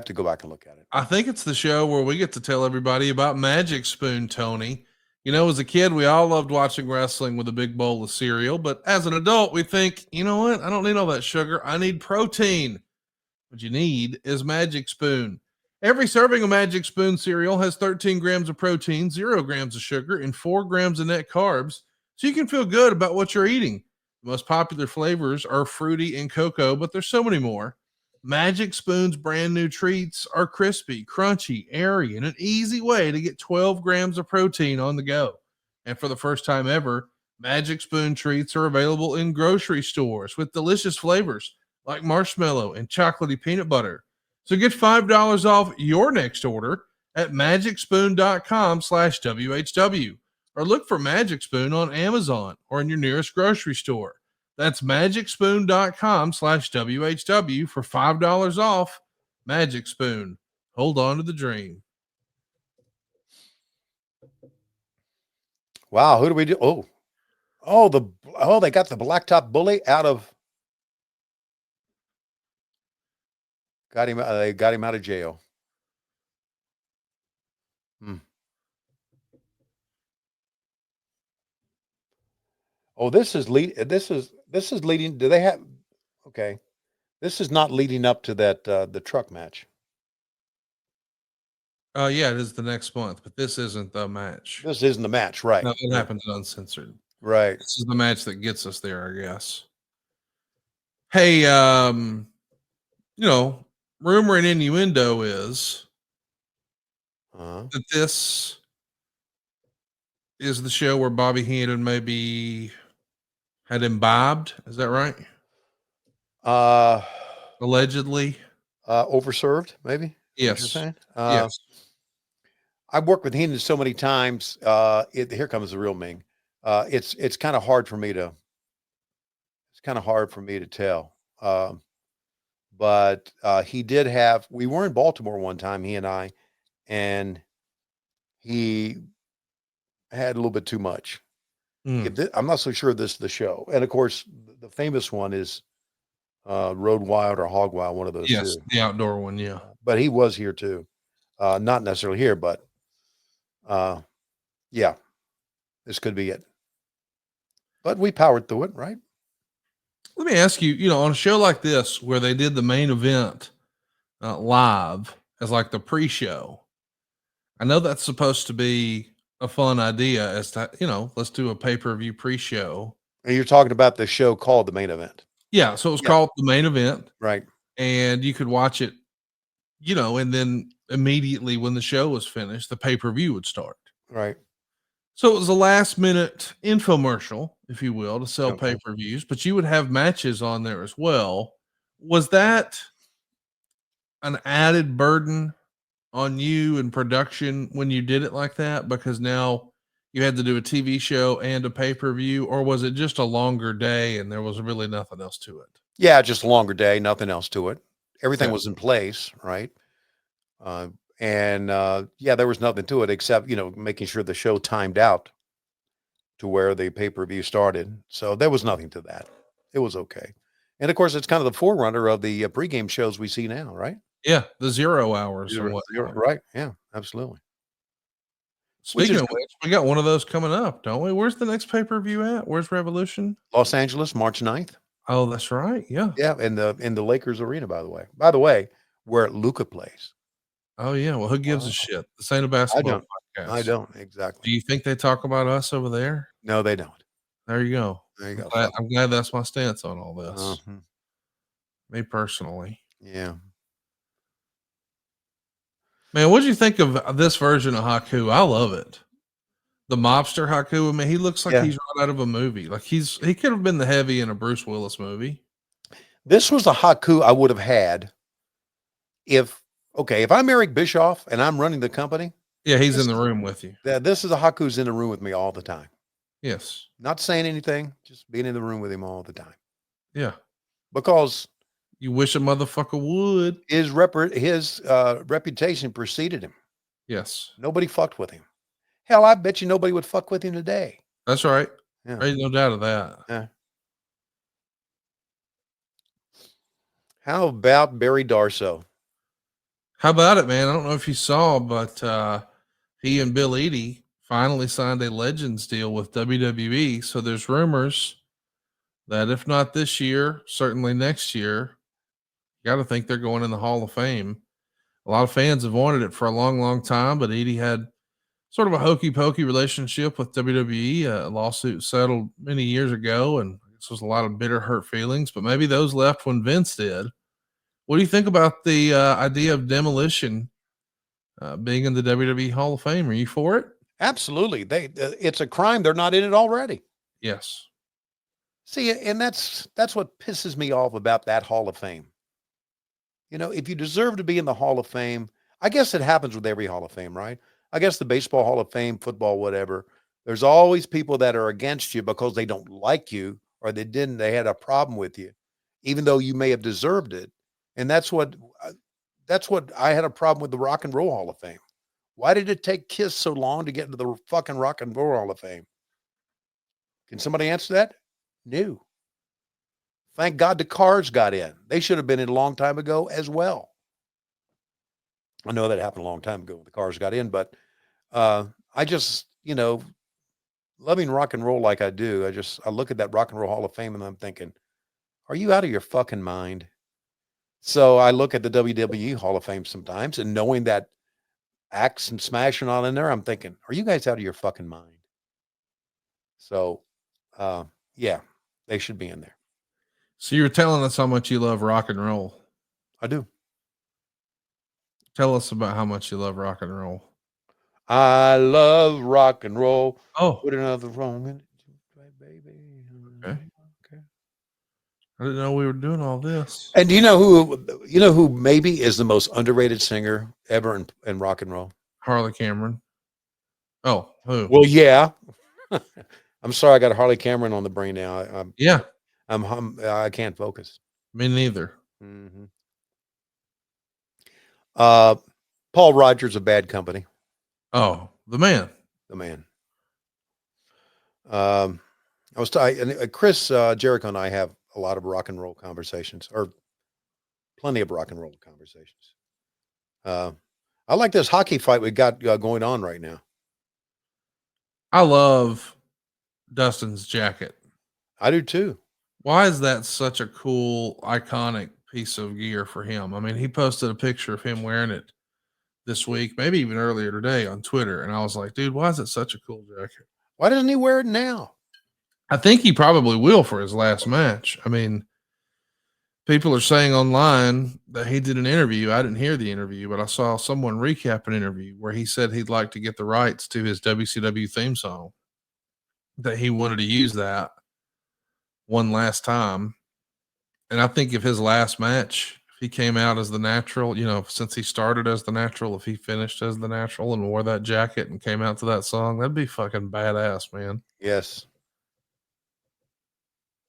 to go back and look at it. I think it's the show where we get to tell everybody about Magic Spoon, Tony. As a kid, we all loved watching wrestling with a big bowl of cereal. But as an adult, we think, you know what? I don't need all that sugar. I need protein. What you need is Magic Spoon. Every serving of Magic Spoon cereal has 13 grams of protein, 0 grams of sugar, and 4 grams of net carbs, so you can feel good about what you're eating. The most popular flavors are fruity and cocoa, but there's so many more. Magic Spoon's brand new treats are crispy, crunchy, airy, and an easy way to get 12 grams of protein on the go. And for the first time ever, Magic Spoon treats are available in grocery stores with delicious flavors like marshmallow and chocolatey peanut butter. So get $5 off your next order at magicspoon.com/WHW or look for Magic Spoon on Amazon or in your nearest grocery store. That's magicspoon.com/WHW for $5 off. Magic Spoon. Hold on to the dream. Wow. Who do we do? They got the Blacktop Bully out of. They got him out of jail. Oh, this is leading. Do they have? Okay, this is not leading up to that the truck match. Yeah, it is the next month, but this isn't the match. This isn't the match, right? No, it happens uncensored. Right. This is the match that gets us there, I guess. Hey, rumor and innuendo is that this is the show where Bobby Heenan maybe had imbibed. Is that right? Allegedly. Overserved, maybe? Yes. Yes. I've worked with Heenan so many times. Here comes the real Ming. It's kind of hard for me to tell. But he did have, we were in Baltimore one time, he and I, and he had a little bit too much. I'm not so sure this is the show. And of course, the famous one is Road Wild or Hog Wild, one of those Yes, two. the outdoor one. Yeah. But he was here too. Not necessarily here, but yeah, this could be it. But we powered through it, right? Let me ask you, on a show like this where they did the main event live as like the pre-show, I know that's supposed to be a fun idea as to, let's do a pay-per-view pre-show. And you're talking about the show called The Main Event. Yeah. So it was Yeah. called the main event, Right. and you could watch it, and then immediately when the show was finished, the pay-per-view would start. Right. So it was a last minute infomercial, if you will, to sell Okay. pay-per-views, but you would have matches on there as well. Was that an added burden on you and production when you did it like that? Because now you had to do a TV show and a pay-per-view, or was it just a longer day and there was really nothing else to it? Yeah, just a longer day, nothing else to it. Everything Okay. was in place, right? Yeah, there was nothing to it except, making sure the show timed out to where the pay-per-view started. So there was nothing to that. It was okay. And of course, it's kind of the forerunner of the pregame shows we see now, right? Yeah, the 0 hours and You're whatnot. right. Yeah, absolutely. Which Speaking is of which, we got one of those coming up, don't we? Where's the next pay-per-view at? Where's Revolution? Los Angeles, March 9th. Oh, that's right. Yeah. Yeah, in the Lakers arena, by the way. By the way, where Luca plays. Oh, yeah. Well, who gives a Wow. shit? This ain't a I basketball don't. I podcast. don't Do exactly. you think they talk about us over there? No, they don't. There you go. There you go. I'm glad that's my stance on all this. Uh-huh. Me personally. Yeah. Man, what'd you think of this version of Haku? I love it. The mobster Haku. I mean, he looks like Yeah. he's right out of a movie. Like he could have been the heavy in a Bruce Willis movie. This was the Haku I would have had if I'm Eric Bischoff and I'm running the company. Yeah, he's in the room with you. This is a Haku's in the room with me all the time. Yes. Not saying anything, just being in the room with him all the time. Yeah. Because you wish a motherfucker would. His reputation preceded him. Yes. Nobody fucked with him. Hell, I bet you nobody would fuck with him today. That's right. Yeah. Ain't no doubt of that. Yeah. How about Barry Darsow? How about it, man? I don't know if you saw, but he and Bill Eadie finally signed a Legends deal with WWE. So there's rumors that if not this year, certainly next year, you got to think they're going in the Hall of Fame. A lot of fans have wanted it for a long, long time, but Eadie had sort of a hokey pokey relationship with WWE. A lawsuit settled many years ago, and this was a lot of bitter, hurt feelings, but maybe those left when Vince did. What do you think about the idea of Demolition being in the WWE Hall of Fame? Are you for it? Absolutely. It's a crime they're not in it already. Yes. See, and that's what pisses me off about that Hall of Fame. If you deserve to be in the Hall of Fame, I guess it happens with every Hall of Fame, right? I guess the Baseball Hall of Fame, football, whatever. There's always people that are against you because they don't like you or they had a problem with you, even though you may have deserved it. And that's what I had a problem with the Rock and Roll Hall of Fame. Why did it take Kiss so long to get into the fucking Rock and Roll Hall of Fame? Can somebody answer that? No. Thank God the Cars got in. They should have been in a long time ago as well. I know that happened a long time ago when the Cars got in, but I just, loving rock and roll like I do, I look at that Rock and Roll Hall of Fame and I'm thinking, are you out of your fucking mind? So I look at the WWE Hall of Fame sometimes, and knowing that Axe and Smash are not in there, I'm thinking, are you guys out of your fucking mind? So, yeah, they should be in there. So you're telling us how much you love rock and roll. I do. Tell us about how much you love rock and roll. I love rock and roll. Oh, put another wrong in it, baby. Okay. I didn't know we were doing all this. And do you know who maybe is the most underrated singer ever in rock and roll? Harley Cameron. Oh, who? Well, yeah. I'm sorry, I got Harley Cameron on the brain now. Yeah. I can't focus. Me neither. Mm-hmm. Paul Rogers of Bad Company. Oh, the man. The man. Um, Chris Jericho and I have a lot of rock and roll conversations, or plenty of rock and roll conversations. Uh, I like this hockey fight we got going on right now. I love Dustin's jacket. I do too. Why is that such a cool, iconic piece of gear for him? I mean, he posted a picture of him wearing it this week, maybe even earlier today on Twitter. And I was like, dude, why is it such a cool jacket? Why doesn't he wear it now? I think he probably will for his last match. I mean, people are saying online that he did an interview. I didn't hear the interview, but I saw someone recap an interview where he said he'd like to get the rights to his WCW theme song, that he wanted to use that one last time. And I think if his last match, if he came out as the natural, since he started as the natural, if he finished as the natural and wore that jacket and came out to that song, that'd be fucking badass, man. Yes.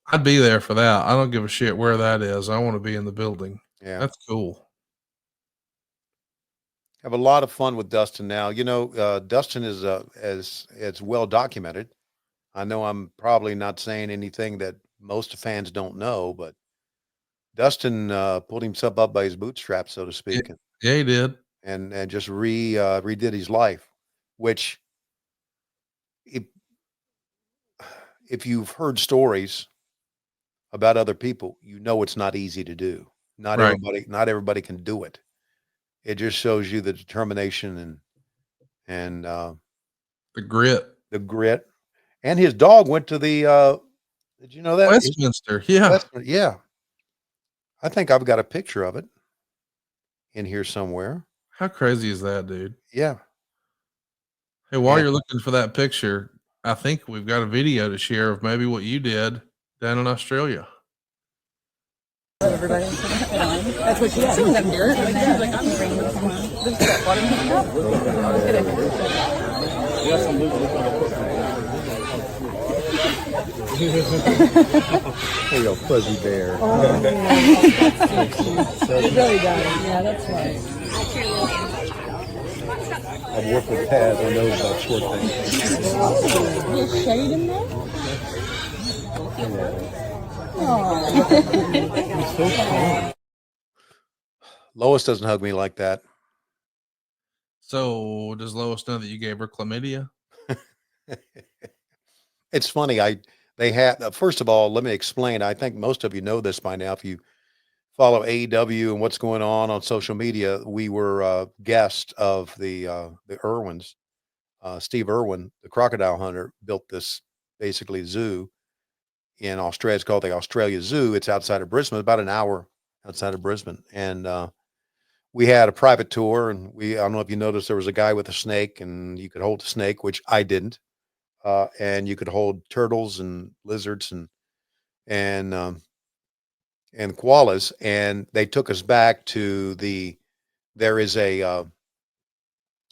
I'd be there for that. I don't give a shit where that is. I want to be in the building. Yeah. That's cool. Have a lot of fun with Dustin now. Dustin is as well documented. I know I'm probably not saying anything that most fans don't know, but Dustin pulled himself up by his bootstraps, so to speak, Yeah, he did. and just redid his life. Which, if you've heard stories about other people, it's not easy to do. Not Right. everybody can do it. It just shows you the determination and The grit. the grit. And his dog went to the. Did you know that? Westminster. Yeah. Yeah. I think I've got a picture of it in here somewhere. How crazy is that, dude? Yeah. Hey, while And- you're looking for that picture, I think we've got a video to share of maybe what you did down in Australia. Everybody. That's what she said. I'm here. And then she's like, I'm bringing this one. This is that There you go, fuzzy bear. Oh, it really does. Yeah, that's right. I've worked with Taz. I know about short things. There's shade in there? Lois doesn't hug me like that. So does Lois know that you gave her chlamydia? It's funny. They had first of all, let me explain. I think most of you know this by now. If you follow AEW and what's going on social media, we were guests of the Irwins. Steve Irwin, the crocodile hunter, built this basically zoo in Australia. It's called the Australia Zoo. It's outside of Brisbane, about an hour outside of Brisbane. And we had a private tour, and I don't know if you noticed, there was a guy with a snake, and you could hold the snake, which I didn't. And you could hold turtles and lizards and koalas. And they took us back to they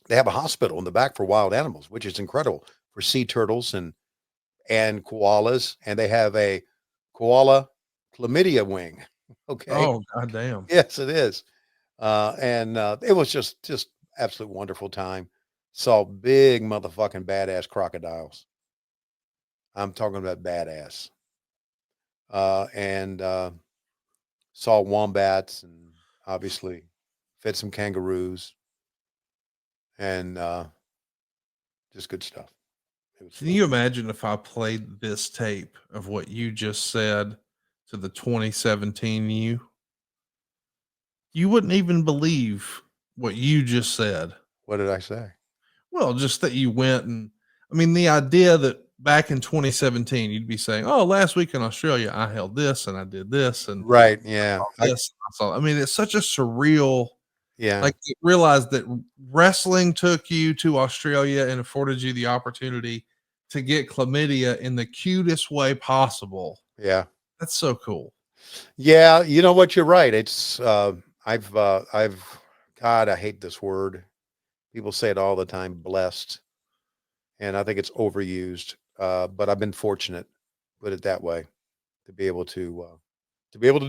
have a hospital in the back for wild animals, which is incredible, for sea turtles and koalas. And they have a koala chlamydia wing. Okay. Oh, goddamn. Yes, it is. And it was just absolute wonderful time. Saw big motherfucking badass crocodiles. I'm talking about badass. And saw wombats and obviously fed some kangaroos and just good stuff. Can you imagine if I played this tape of what you just said to the 2017 you? You wouldn't even believe what you just said. What did I say? Well, just that you went the idea that back in 2017, you'd be saying, oh, last week in Australia, I held this and I did this. And right. Yeah. It's such a surreal, yeah. Like, you realize that wrestling took you to Australia and afforded you the opportunity to get chlamydia in the cutest way possible. Yeah. That's so cool. Yeah. You know what? You're right. It's, God, I hate this word. People say it all the time, blessed. And I think it's overused. But I've been fortunate, put it that way, to be able to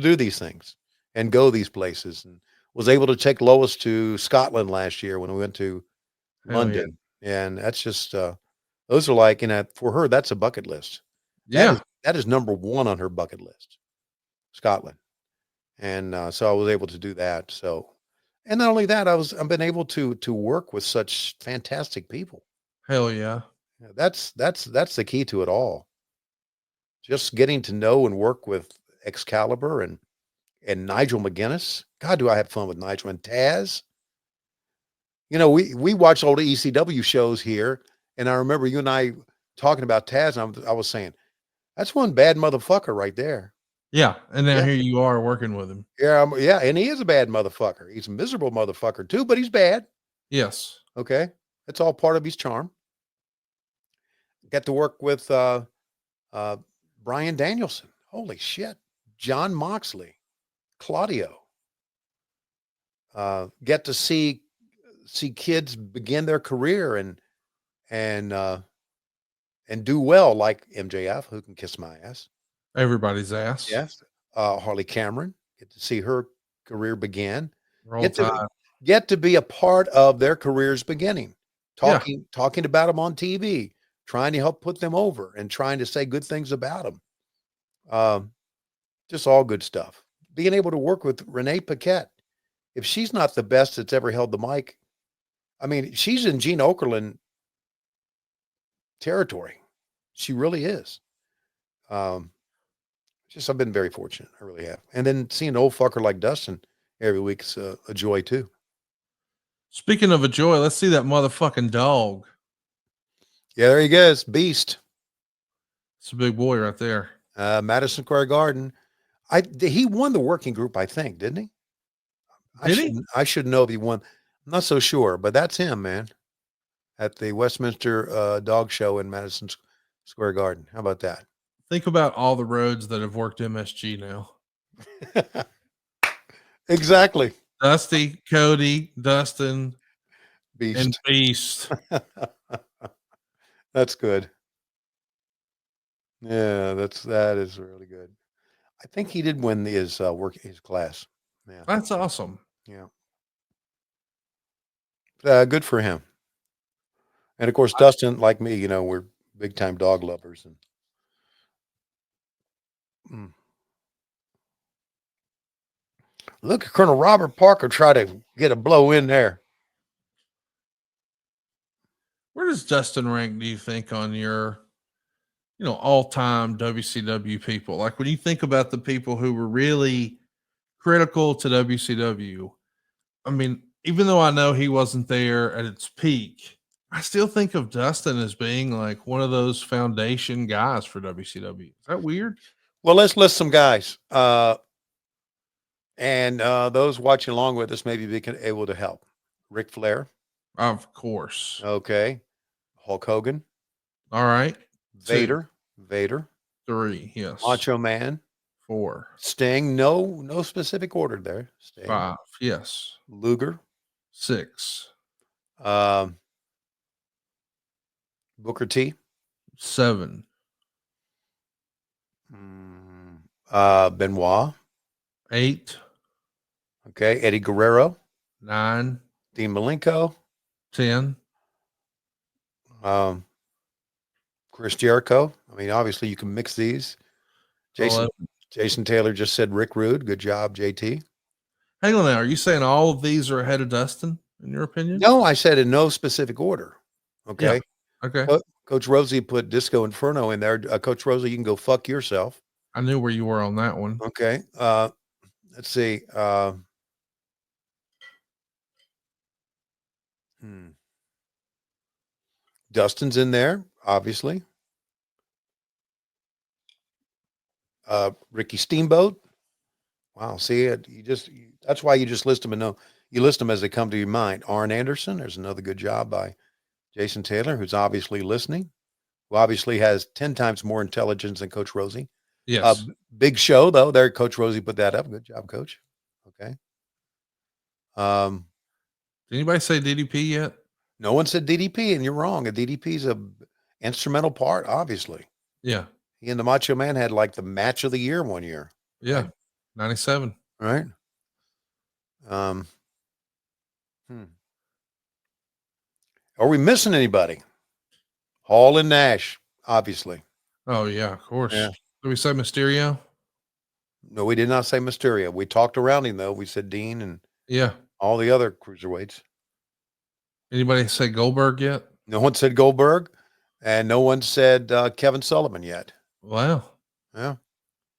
do these things and go these places, and was able to take Lois to Scotland last year when we went to London. Yeah. And that's just, Those are like, for her, that's a bucket list. Yeah. That is number one on her bucket list, Scotland. And so I was able to do that. So, and not only that, I've been able to work with such fantastic people. Hell yeah. Yeah, that's the key to it all. Just getting to know and work with Excalibur and Nigel McGuinness. God, do I have fun with Nigel and Taz? We watch all the ECW shows here, and I remember you and I talking about Taz, and I was saying, that's one bad motherfucker right there. Yeah. And now Yeah. here you are working with him. Yeah, yeah, and he is a bad motherfucker. He's a miserable motherfucker too, but he's bad. Yes. Okay, that's all part of his charm. Got to work with Brian Danielson. Holy shit, John Moxley, Claudio. Get to see kids begin their career and do well, like MJF, who can kiss my ass. Everybody's ass. Yes. Harley Cameron, get to see her career begin. Roll Get to be a part of their career's beginning. Yeah. Talking about them on TV, trying to help put them over and trying to say good things about them. Just all good stuff. Being able to work with Renee Paquette. If she's not the best that's ever held the mic, I mean, she's in Gene Okerlund territory. She really is. I've been very fortunate. I really have. And then seeing an old fucker like Dustin every week is a joy too. Speaking of a joy, let's see that motherfucking dog. Yeah, there he goes. Beast. It's a big boy right there. Madison Square Garden. He won the working group, I think, didn't he? I should know if he won. I'm not so sure, but that's him, man. At the Westminster Dog Show in Madison Square Garden. How about that? Think about all the roads that have worked MSG now. Exactly. Dusty, Cody, Dustin, Beast. and Beast. That's good. Yeah, that is really good. I think he did win his class. Yeah. That's awesome. Yeah. Good for him. And of course, Dustin, like me, we're big time dog lovers. And look at Colonel Robert Parker try to get a blow in there. Where does Dustin rank, do you think, on your, all-time WCW people? Like when you think about the people who were really critical to WCW, I mean, even though I know he wasn't there at its peak, I still think of Dustin as being like one of those foundation guys for WCW. Is that weird? Well, let's list some guys. And those watching along with us maybe be able to help. Ric Flair. Of course. Okay. Hulk Hogan. All right. Vader. 3, yes. Macho Man. 4. Sting. No specific order there. Sting. 5, yes. Luger. 6. Booker T. 7. Benoit. 8. Okay. Eddie Guerrero. 9. Dean Malenko. 10. Chris Jericho. I mean, obviously you can mix these. Jason Taylor just said Rick Rude. Good job, JT. Hang on now. Are you saying all of these are ahead of Dustin, in your opinion? No, I said in no specific order. Okay. Yeah. Okay. Coach Rosie put Disco Inferno in there. Coach Rosie, you can go fuck yourself. I knew where you were on that one. Okay. Let's see. Dustin's in there, obviously. Ricky Steamboat. Wow. See it. That's why you just list them you list them as they come to your mind. Arn Anderson. There's another good job by Jason Taylor, who's obviously listening, who obviously has 10 times more intelligence than Coach Rosie. Yes. Big Show, though. There, Coach Rosie put that up. Good job, Coach. Okay. Did anybody say DDP yet? No one said DDP, and you're wrong. A DDP is a instrumental part, obviously. Yeah. He and the Macho Man had like the match of the year one year. Yeah. Right? 97. Right. Are we missing anybody? Hall and Nash, obviously. Oh yeah, of course. Yeah. Did we say Mysterio? No, we did not say Mysterio. We talked around him though. We said Dean and Yeah. all the other cruiserweights. Anybody say Goldberg yet? No one said Goldberg, and no one said Kevin Sullivan yet. Wow. Yeah.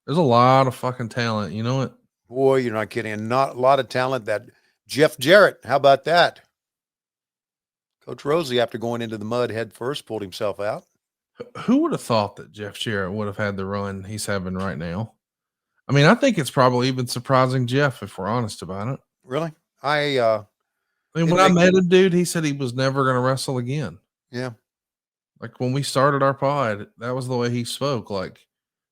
There's a lot of fucking talent. You know it? Boy, you're not kidding. Not a lot of talent. That Jeff Jarrett. How about that? Coach Rosie, after going into the mud head first, pulled himself out. Who would have thought that Jeff Jarrett would have had the run he's having right now? I mean, I think it's probably even surprising Jeff, if we're honest about it. Really? I mean, when I met him, dude, he said he was never going to wrestle again. Yeah. Like when we started our pod, that was the way he spoke. Like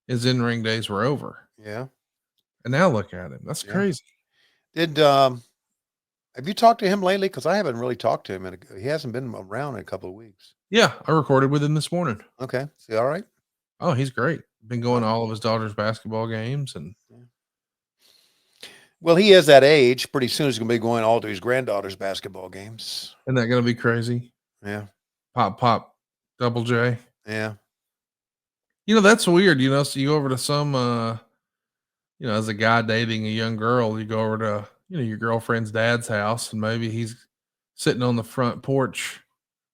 his in-ring days were over. Yeah. And now look at him. That's crazy. Have you talked to him lately? Because I haven't really talked to him. He hasn't been around in a couple of weeks. Yeah, I recorded with him this morning. Okay. Is he all right? Oh, he's great. Been going to all of his daughter's basketball games. And well, he is that age. Pretty soon he's going to be going all to his granddaughter's basketball games. Isn't that going to be crazy? Yeah. Pop, Double J. Yeah. You know, that's weird. You know, so you go over to some, you know, as a guy dating a young girl, you go over to, you know, your girlfriend's dad's house and maybe he's sitting on the front porch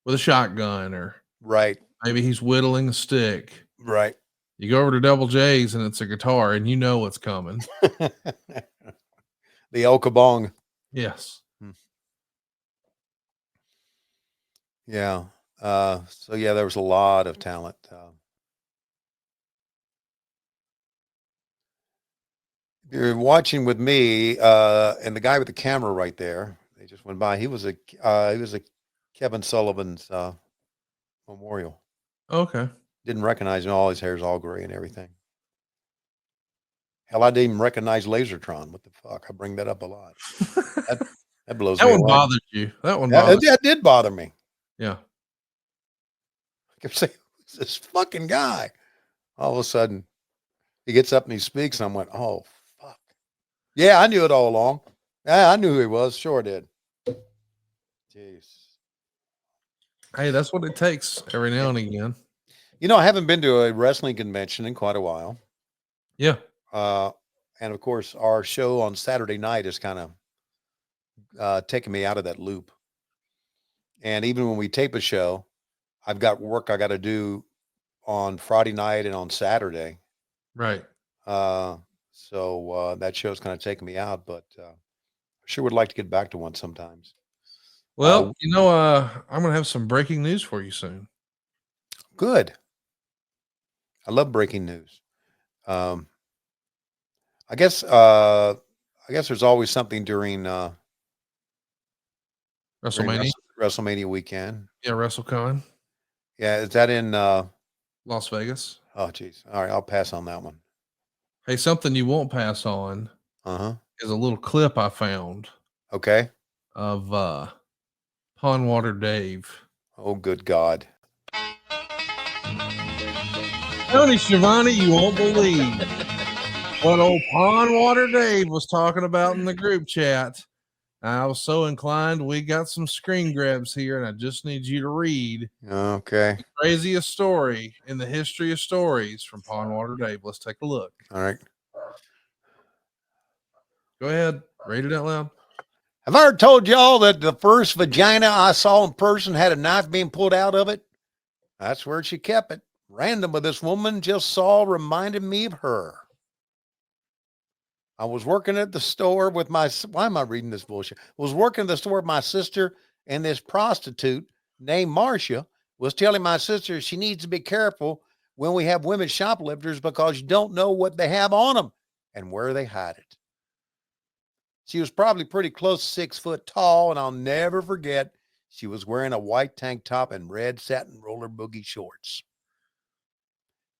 with a shotgun or right. Maybe he's whittling a stick. Right. You go over to Double J's and it's a guitar and you know what's coming. The El Kabong. Yes. Yeah. So yeah, there was a lot of talent. You're watching with me, and the guy with the camera right there. They just went by. He was a Kevin Sullivan's memorial. Okay. Didn't recognize him. All his hair's all gray and everything. Hell, I didn't even recognize Lasertron. What the fuck? I bring that up a lot. That blows that me one away. bothered you. That one bothered that did bother me. Yeah. I kept saying, who's this fucking guy? All of a sudden, he gets up and he speaks, and I went, oh, fuck. Yeah, I knew it all along. Yeah, I knew who he was. Sure did. Jeez. Hey, that's what it takes every now and again. You know, I haven't been to a wrestling convention in quite a while. Yeah. And of course, our show on Saturday night is kind of taking me out of that loop. And even when we tape a show, I've got work I got to do on Friday night and on Saturday. Right. So that show's kind of taking me out, but I sure would like to get back to one sometimes. Well, you know, I'm going to have some breaking news for you soon. Good. I love breaking news. I guess there's always something during WrestleMania. WrestleMania weekend. Yeah, WrestleCon. Yeah, is that in Las Vegas? Oh, geez. All right, I'll pass on that one. Hey, something you won't pass on is a little clip I found. Okay. Of Pondwater Dave. Oh, good God. Tony Schiavone, you won't believe what old Pondwater Dave was talking about in the group chat. I was so inclined. We got some screen grabs here, and I just need you to read. Okay. The craziest story in the history of stories from Pondwater Dave. Let's take a look. All right. Go ahead. Read it out loud. Have I ever told y'all that the first vagina I saw in person had a knife being pulled out of it? That's where she kept it. Random, but this woman just saw reminded me of her. I was working at the store with my, why am I reading this bullshit? I was working at the store with my sister, and this prostitute named Marcia was telling my sister she needs to be careful when we have women shoplifters because you don't know what they have on them and where they hide it. She was probably pretty close to 6 foot tall, and I'll never forget she was wearing a white tank top and red satin roller boogie shorts.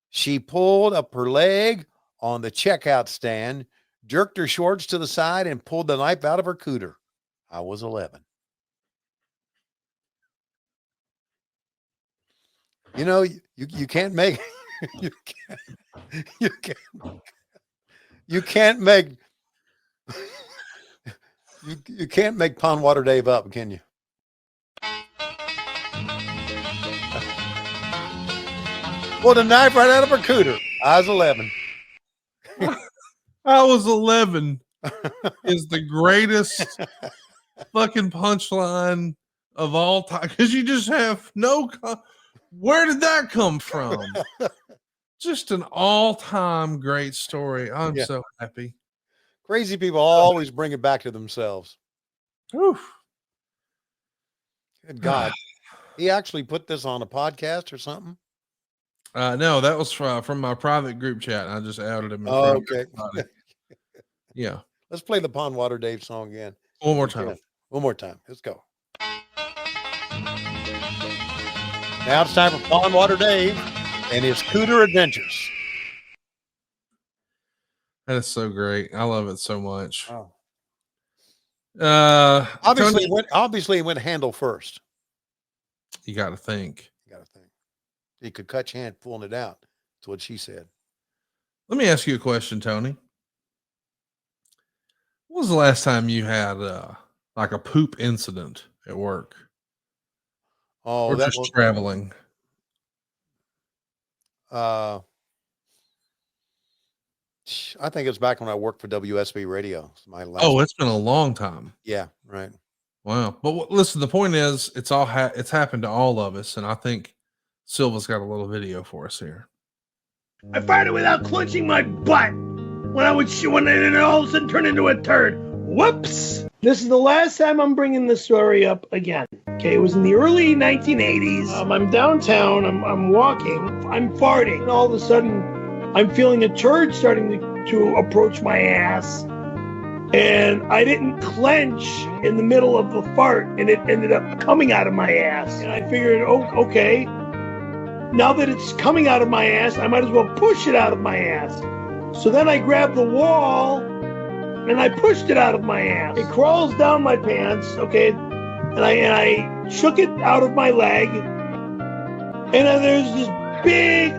She pulled up her leg on the checkout stand, jerked her shorts to the side, and pulled the knife out of her cooter. I was 11. You know, you can't make you can't make you can't make Pondwater Dave up, can you? Pulled a knife right out of her cooter. I was 11. I was 11 is the greatest fucking punchline of all time. Because you just have where did that come from? Just an all-time great story. I'm so happy. Crazy people always bring it back to themselves. Oof. Good God. He actually put this on a podcast or something? No, that was from my private group chat. I just outed him. Okay. Yeah. Let's play the Pond Water Dave song again. One more time. One more time. Let's go. Now it's time for Pond Water Dave and his Cooter Adventures. That is so great. I love it so much. Oh. Obviously, it went handle first. You got to think. He could cut your hand pulling it out. That's what she said. Let me ask you a question, Tony. When was the last time you had like a poop incident at work? Oh, or just traveling? I think it was back when I worked for WSB Radio. It's been a long time. Yeah, right. Wow. But listen, the point is, it's happened to all of us, and I think Silva's got a little video for us here. I fired it without clenching my butt when it all of a sudden turned into a turd. Whoops! This is the last time I'm bringing this story up again. Okay, it was in the early 1980s. I'm downtown. I'm walking. I'm farting. And all of a sudden, I'm feeling a turd starting to approach my ass. And I didn't clench in the middle of the fart, and it ended up coming out of my ass. And I figured, okay, now that it's coming out of my ass, I might as well push it out of my ass. So then I grabbed the wall, and I pushed it out of my ass. It crawls down my pants, okay, and I shook it out of my leg, and then there's this big,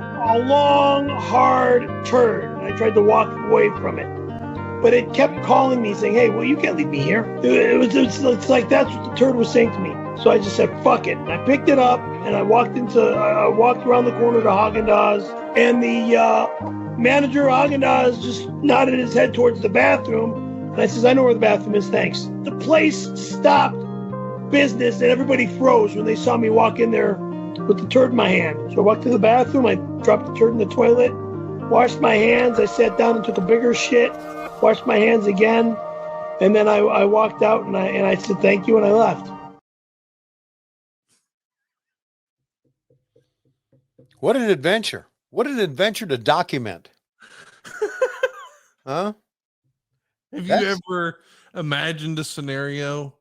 long, hard turd. And I tried to walk away from it. But it kept calling me, saying, "Hey, well, you can't leave me here." It's like that's what the turd was saying to me. So I just said, "Fuck it." And I picked it up and I walked around the corner to Haagen-Dazs, and the manager of Haagen-Dazs just nodded his head towards the bathroom. And I says, "I know where the bathroom is, thanks." The place stopped business and everybody froze when they saw me walk in there with the turd in my hand. So I walked to the bathroom, I dropped the turd in the toilet, washed my hands, I sat down and took a bigger shit, washed my hands again, and then I walked out and I said thank you and I left. What an adventure. What an adventure to document. Huh? Have you ever imagined a scenario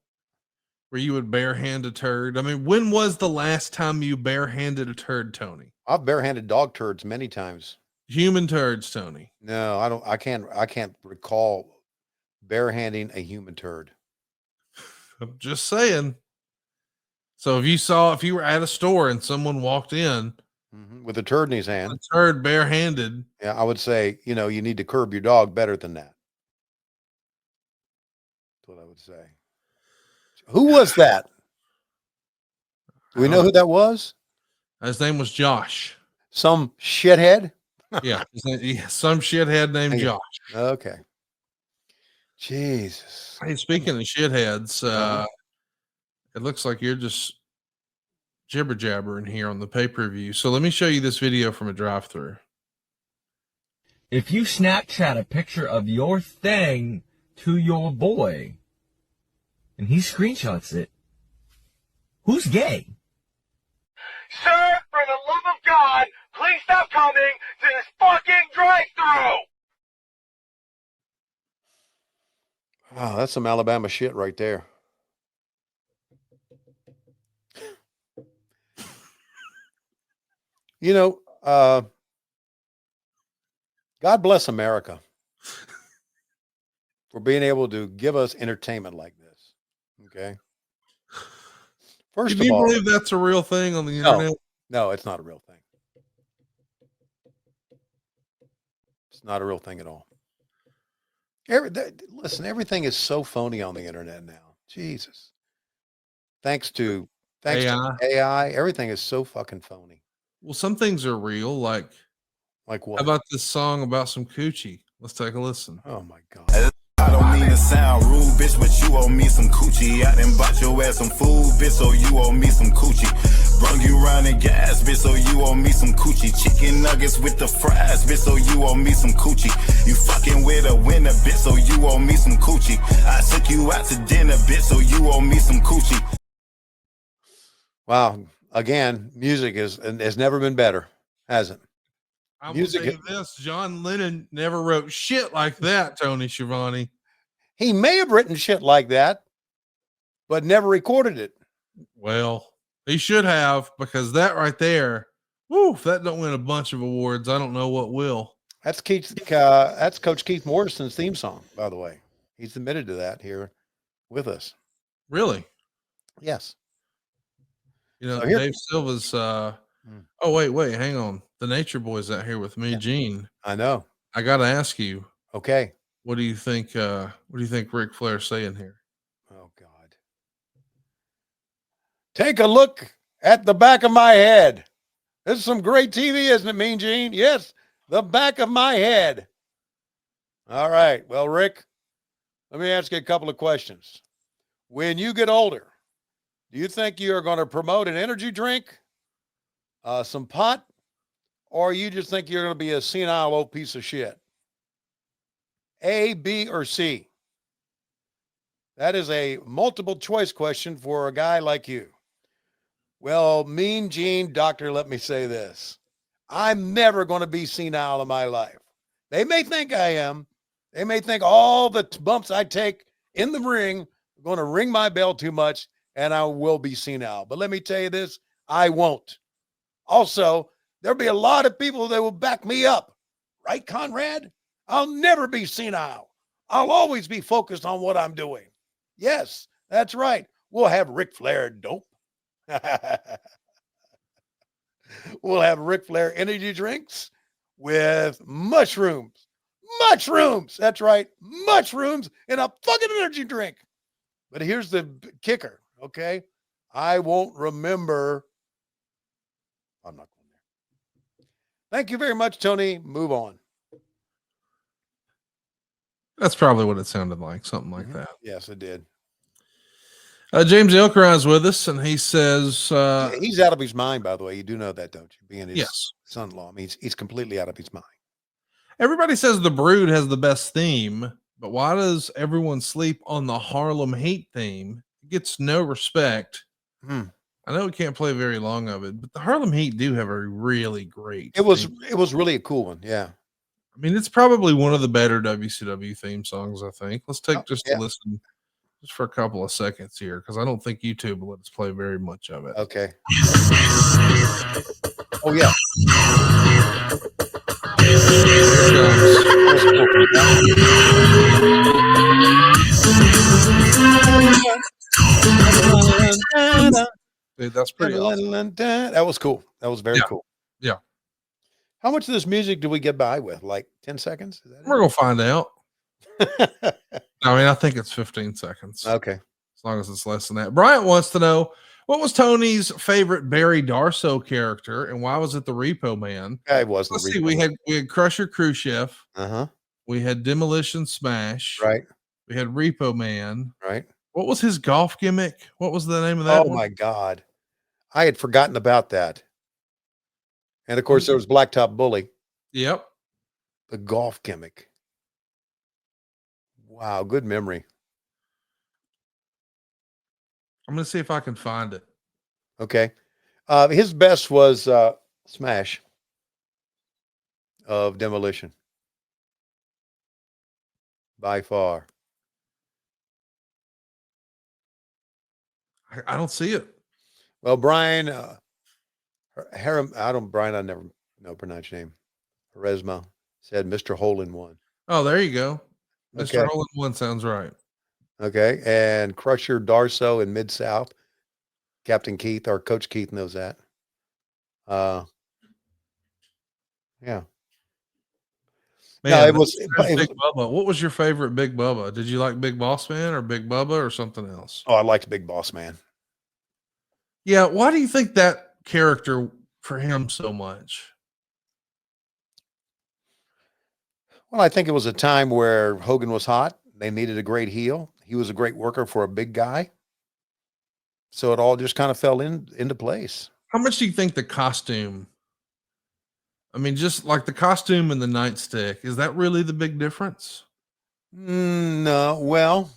where you would barehand a turd? I mean, when was the last time you barehanded a turd, Tony? I've barehanded dog turds many times. Human turds, Tony. No, I can't recall barehanding a human turd. I'm just saying. So if you were at a store and someone walked in with a turd in his hand, a turd barehanded, yeah, I would say, you need to curb your dog better than that. That's what I would say. Who was that? Do we know who that was? His name was Josh. Some shithead? Yeah, some shithead named Josh. Okay. Jesus. Hey, speaking of shitheads, it looks like you're just jibber jabbering here on the pay-per-view. So let me show you this video from a drive-thru. If you Snapchat a picture of your thing to your boy and he screenshots it, who's gay? Sir, for the love of God, please stop coming to this fucking drive-thru. Wow, that's some Alabama shit right there. God bless America for being able to give us entertainment like this. Okay. First Can you believe that's a real thing on the internet? No, it's not a real thing. It's not a real thing at all. Listen, everything is so phony on the internet now. Jesus. Thanks to AI, everything is so fucking phony. Well, some things are real. Like, Like how what? about this song about some coochie? Let's take a listen. Oh my God. I don't mean to sound rude, bitch, but you owe me some coochie. I done bought your ass some food, bitch, so you owe me some coochie. Brung you round in gas, bitch, so you owe me some coochie. Chicken nuggets with the fries, bitch, so you owe me some coochie. You fucking with a winner, bitch, so you owe me some coochie. I took you out to dinner, bitch, so you owe me some coochie. Wow. Again, music has never been better, has it? I will Music- say this: John Lennon never wrote shit like that. Tony Schiavone. He may have written shit like that, but never recorded it. Well, he should have, because that right there, woo, if that don't win a bunch of awards, I don't know what will. That's that's Coach Keith Morrison's theme song, by the way. He's admitted to that here with us. Really? Yes. You know, So here- Dave Silva's. Oh wait, hang on. The Nature Boy's out here with me, Gene. I know. I got to ask you, Okay. what do you think? What do you think Ric Flair's saying here? Oh God. Take a look at the back of my head. This is some great TV, isn't it, Mean Gene? Yes, the back of my head. All right. Well, Rick, let me ask you a couple of questions. When you get older, do you think you are going to promote an energy drink, some pot, or you just think you're going to be a senile old piece of shit? A, B, or C? That is a multiple choice question for a guy like you. Well, Mean Gene, doctor, let me say this. I'm never going to be senile in my life. They may think I am. They may think all the bumps I take in the ring are going to ring my bell too much and I will be senile. But let me tell you this, I won't. Also, there'll be a lot of people that will back me up. Right, Conrad? I'll never be senile. I'll always be focused on what I'm doing. Yes, that's right. We'll have Ric Flair dope. We'll have Ric Flair energy drinks with mushrooms. Mushrooms. That's right. Mushrooms in a fucking energy drink. But here's the kicker, okay? I won't remember. I'm not going there. Thank you very much, Tony. Move on. That's probably what it sounded like, something like that. Yes, it did. James Elkerin's with us, and he says, He's out of his mind, by the way. You do know that, don't you? Being his yes. son-in-law. I mean, he's completely out of his mind. Everybody says the Brood has the best theme, but why does everyone sleep on the Harlem Heat theme? It gets no respect. I know we can't play very long of it, but the Harlem Heat do have a really great It was theme. really a cool one. Yeah. I mean, it's probably one of the better WCW theme songs, I think. Let's take a listen just for a couple of seconds here, because I don't think YouTube will let us play very much of it. Okay. Oh, yeah. Dude, that's pretty awesome. That was cool. That was very cool. Yeah. How much of this music do we get by with? Like 10 seconds? Is that We're going to find out. I mean, I think it's 15 seconds. Okay. As long as it's less than that. Bryant wants to know, what was Tony's favorite Barry Darsow character, and why was it the Repo Man? Yeah, it was. Let's see. We had Crusher Khrushchev. Uh-huh. We had Demolition Smash. Right. We had Repo Man. Right. What was his golf gimmick? What was the name of that? Oh, my God. I had forgotten about that. And, of course, there was Blacktop Bully. Yep. The golf gimmick. Wow. Good memory. I'm going to see if I can find it. Okay. His best was Smash of Demolition. By far. I don't see it. Well, Brian, Brian, I never know pronounce your name. Haresma said Mr. Hole in One. Oh, there you go. Mr. Okay. Hole in One sounds right. Okay. And Crusher Darsow in Mid-South. Captain Keith, or Coach Keith knows that. Yeah. Man, No, it was Big Bubba. What was your favorite Big Bubba? Did you like Big Boss Man or Big Bubba or something else? Oh, I liked Big Boss Man. Yeah. Why do you think that character for him so much. Well, I think it was a time where Hogan was hot. They needed a great heel. He was a great worker for a big guy. So it all just kind of fell into place. How much do you think the costume? I mean, just like the costume and the nightstick, is that really the big difference? No, well,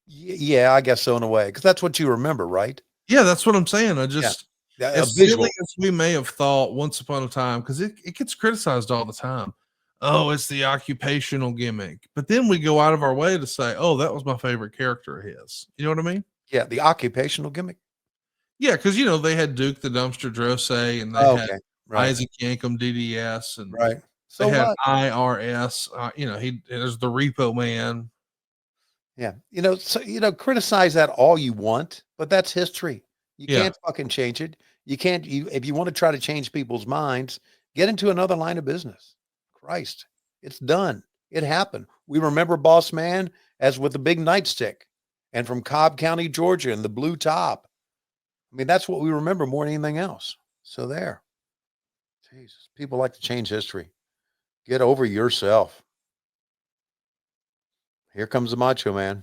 yeah, I guess so in a way, because that's what you remember, right? Yeah, that's what I'm saying. I just, A as visual. silly as we may have thought once upon a time, because it gets criticized all the time. Oh, it's the occupational gimmick. But then we go out of our way to say, oh, that was my favorite character of his. You know what I mean? Yeah, the occupational gimmick. Yeah, because they had Duke the Dumpster Drosay, and they had Right, Isaac Yankum DDS, and right. they So had what? IRS. There's the Repo Man. Yeah, criticize that all you want, but that's history. You Yeah. can't fucking change it. You can't. If you want to try to change people's minds, get into another line of business. Christ, it's done. It happened. We remember Boss Man as with the big nightstick, and from Cobb County, Georgia, and the blue top. I mean, that's what we remember more than anything else. So there. Jesus, people like to change history. Get over yourself. Here comes the Macho Man.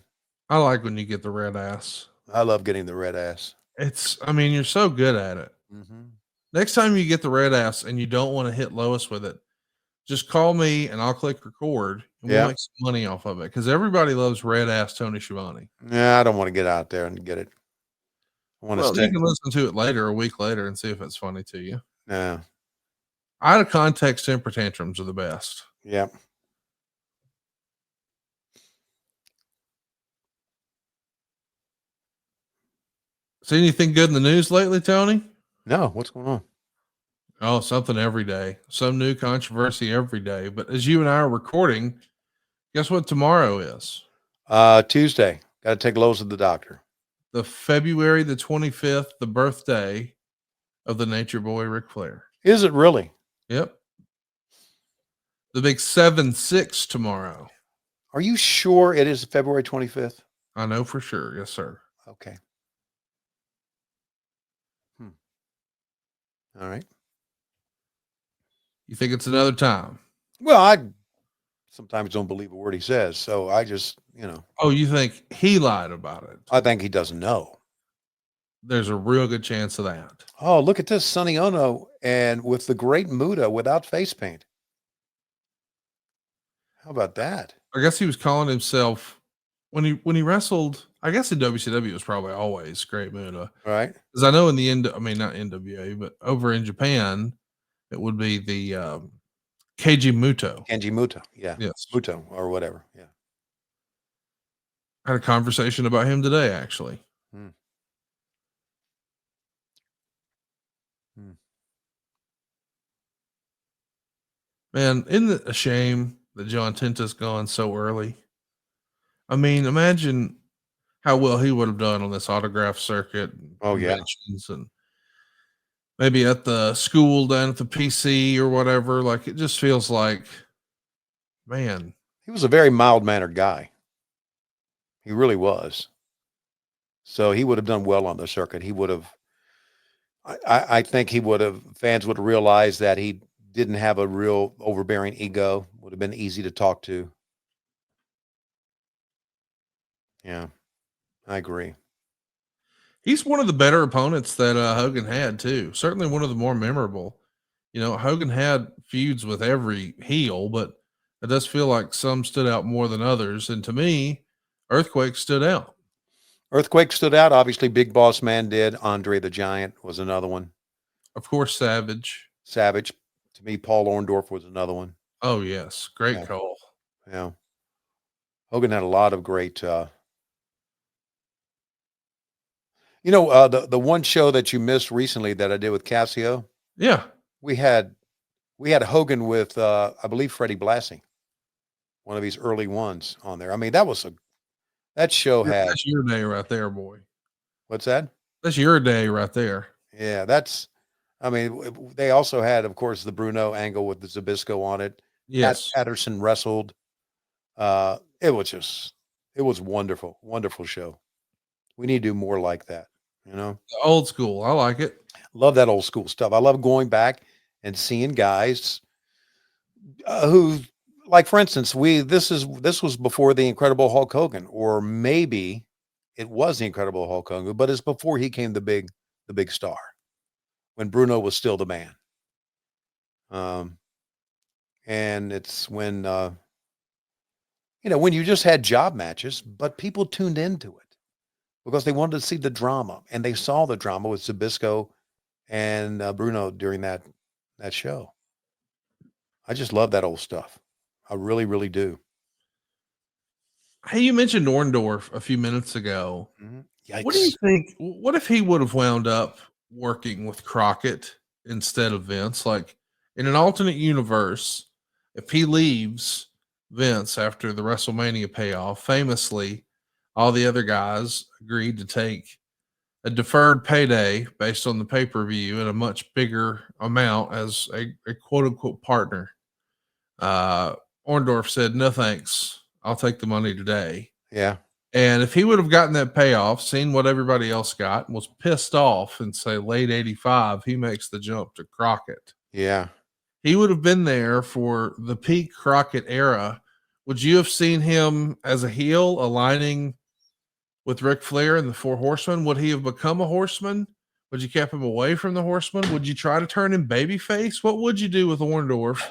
I like when you get the red ass. I love getting the red ass. You're so good at it. Mm-hmm. Next time you get the red ass and you don't want to hit Lois with it, just call me and I'll click record and we'll make some money off of it. Because everybody loves red ass Tony Schiavone. Yeah, I don't want to get out there and get it. I want to stay. You can listen to it later, a week later, and see if it's funny to you. Yeah. Out of context temper tantrums are the best. Yeah. See anything good in the news lately, Tony? No, what's going on? Oh, something every day. Some new controversy every day. But as you and I are recording, guess what tomorrow is? Tuesday. Got to take Lowe's to the doctor. The February the 25th, the birthday of the Nature Boy Ric Flair. Is it really? Yep. The big 7-6 tomorrow. Are you sure it is February 25th? I know for sure. Yes, sir. Okay. All right. You think it's another time? Well, I sometimes don't believe a word he says. So I just, Oh, you think he lied about it? I think he doesn't know. There's a real good chance of that. Oh, look at this. Sonny Ono and with the great Muda without face paint. How about that? I guess he was calling himself when he wrestled. I guess in WCW it was probably always Great Muda, right? Because I know in the not NWA, but over in Japan, it would be the Keiji Muto. Kenji Muto, yeah, yes, Muto or whatever. Yeah, I had a conversation about him today, actually. Man, isn't it a shame that John Tenta's gone so early? I mean, imagine how well he would have done on this autograph circuit. Oh, yeah. And maybe at the school down at the PC or whatever. Like, it just feels like, man. He was a very mild-mannered guy. He really was. So he would have done well on the circuit. He would have, I think fans would have realized that he didn't have a real overbearing ego. Would have been easy to talk to. Yeah, I agree. He's one of the better opponents that Hogan had too. Certainly one of the more memorable. Hogan had feuds with every heel, but it does feel like some stood out more than others. And to me, Earthquake stood out. Earthquake stood out. Obviously, Big Boss Man did. Andre the Giant was another one. Of course, Savage. To me, Paul Orndorff was another one. Oh, yes. Great call. Yeah. Hogan had a lot of great... the one show that you missed recently that I did with Casio. Yeah. We had Hogan with, I believe, Freddie Blassie. One of these early ones on there. I mean, that show had... That's your day right there, boy. What's that? That's your day right there. Yeah, they also had, of course, the Bruno angle with the Zbyszko on it. Yes. Patterson wrestled. It was wonderful, wonderful show. We need to do more like that. You know, Old school. I like it. love that old school stuff. I love going back and seeing guys who, like for instance, this was before the Incredible Hulk Hogan, or maybe it was the Incredible Hulk Hogan, but it's before he came the big star, when Bruno was still the man. And it's when when you just had job matches, but people tuned into it because they wanted to see the drama, and they saw the drama with Zbyszko and Bruno during that show. I just love that old stuff. I really, really do. Hey, you mentioned Orndorff a few minutes ago. Yikes. What do you think? What if he would have wound up working with Crockett instead of Vince? Like in an alternate universe, if he leaves Vince after the WrestleMania payoff, famously, all the other guys agreed to take a deferred payday based on the pay-per-view and a much bigger amount as a quote-unquote partner. Orndorff said, no thanks, I'll take the money today. Yeah. And if he would have gotten that payoff, seen what everybody else got, and was pissed off, and say late 85, he makes the jump to Crockett. Yeah. He would have been there for the peak Crockett era. Would you have seen him as a heel aligning with Ric Flair and the Four Horsemen? Would he have become a horseman? Would you keep him away from the Horsemen? Would you try to turn him babyface? What would you do with Orndorff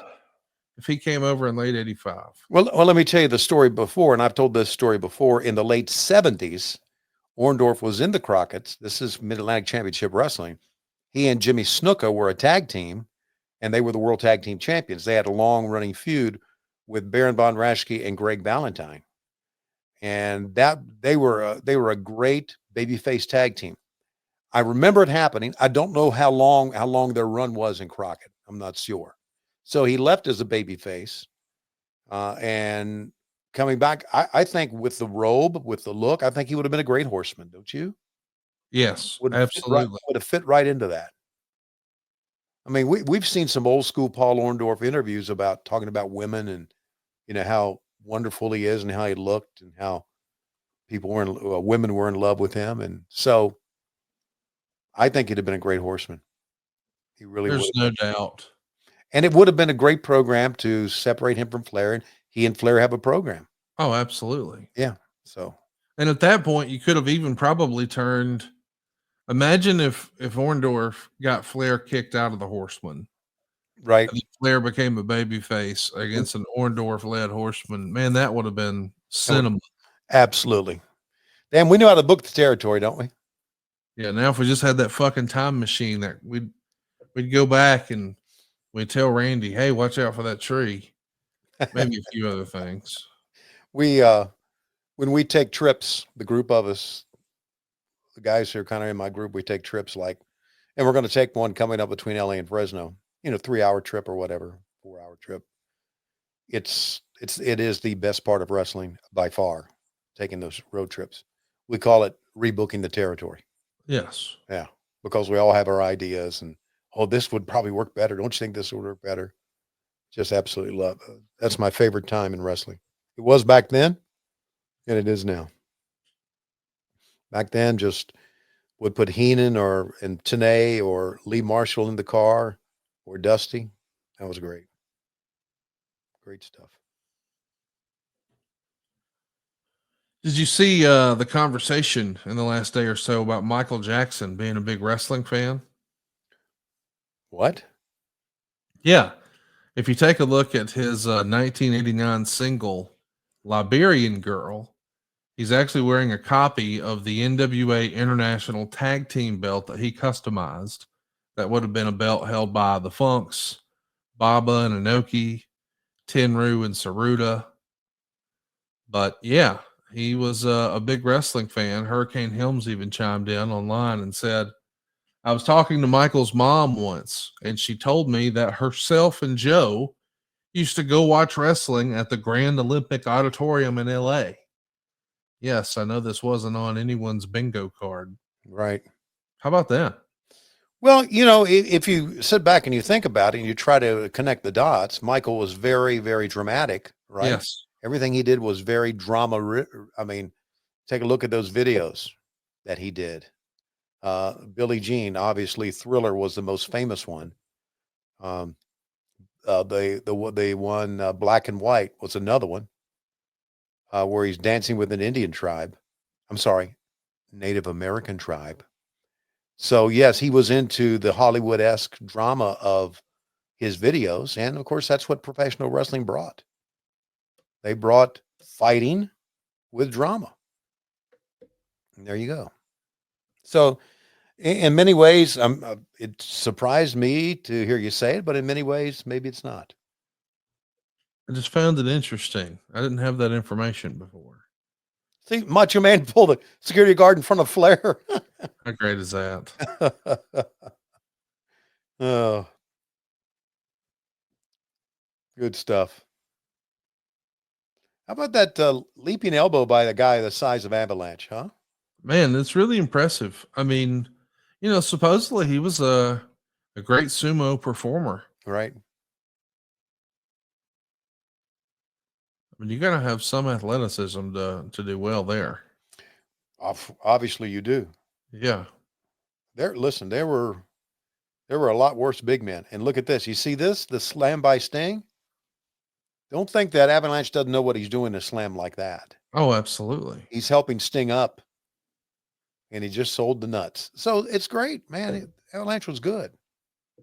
if he came over in late 85? Well, let me tell you the story before, and I've told this story before. In the late 70s, Orndorff was in the Crockett's. This is Mid-Atlantic Championship Wrestling. He and Jimmy Snuka were a tag team, and they were the World Tag Team Champions. They had a long-running feud with Baron von Raschke and Greg Valentine. And that they were a great babyface tag team. I remember it happening. I don't know how long their run was in Crockett. I'm not sure. So he left as a babyface, and coming back, I think with the robe, with the look, I think he would have been a great horseman. Don't you? Yes, absolutely. Would have fit right into that. I mean, we've seen some old school Paul Orndorff interviews about talking about women and how wonderful he is and how he looked and how women were in love with him. And so I think he'd have been a great horseman. He really would. There's no doubt. And it would have been a great program to separate him from Flair, and he and Flair have a program. Oh, absolutely. Yeah. So, and at that point, you could have even probably turned. Imagine if Orndorff got Flair kicked out of the Horseman. Right. And Flair became a babyface against an Orndorff-led Horseman. Man, that would have been cinema. Absolutely. Damn, we know how to book the territory, don't we? Yeah. Now, if we just had that fucking time machine, that we'd go back and we'd tell Randy, "Hey, watch out for that tree." Maybe a few other things. We when we take trips, the group of us, the guys who are kind of in my group, we take trips and we're going to take one coming up between LA and Fresno. 3-hour trip or whatever, 4-hour trip. It is the best part of wrestling by far, taking those road trips. We call it rebooking the territory. Yes. Yeah. Because we all have our ideas and, this would probably work better. Don't you think this would work better? Just absolutely love it. That's my favorite time in wrestling. It was back then and it is now. Back then, just would put Heenan and Tenay or Lee Marshall in the car, or Dusty. That was great. Great stuff. Did you see the conversation in the last day or so about Michael Jackson being a big wrestling fan? What? Yeah. If you take a look at his 1989 single, Liberian Girl, he's actually wearing a copy of the NWA International Tag Team belt that he customized. That would have been a belt held by the Funks, Baba and Inoki, Tenryu and Saruta. But yeah, he was a big wrestling fan. Hurricane Helms even chimed in online and said, I was talking to Michael's mom once, and she told me that herself and Joe used to go watch wrestling at the Grand Olympic Auditorium in LA. Yes, I know this wasn't on anyone's bingo card. Right. How about that? Well, if you sit back and you think about it and you try to connect the dots, Michael was very, very dramatic, right? Yes. Everything he did was very drama. I mean, take a look at those videos that he did. Billie Jean, obviously Thriller was the most famous one. They one Black and White was another one, where he's dancing with an Indian tribe. I'm sorry, Native American tribe. So yes, he was into the Hollywood-esque drama of his videos, and of course, that's what professional wrestling brought. They brought fighting with drama. And there you go. So, in many ways, it surprised me to hear you say it, but in many ways, maybe it's not. I just found it interesting. I didn't have that information before. See, Macho Man pulled a security guard in front of Flair. How great is that? Oh, good stuff. How about that leaping elbow by the guy the size of Avalanche, huh? Man, it's really impressive. I mean, supposedly he was a great sumo performer. Right. I mean, you got to have some athleticism to do well there. Obviously, you do. Yeah. There were a lot worse big men. And look at this. You see this? The slam by Sting? Don't think that Avalanche doesn't know what he's doing to slam like that. Oh, absolutely. He's helping Sting up. And he just sold the nuts. So it's great, man. Avalanche was good. I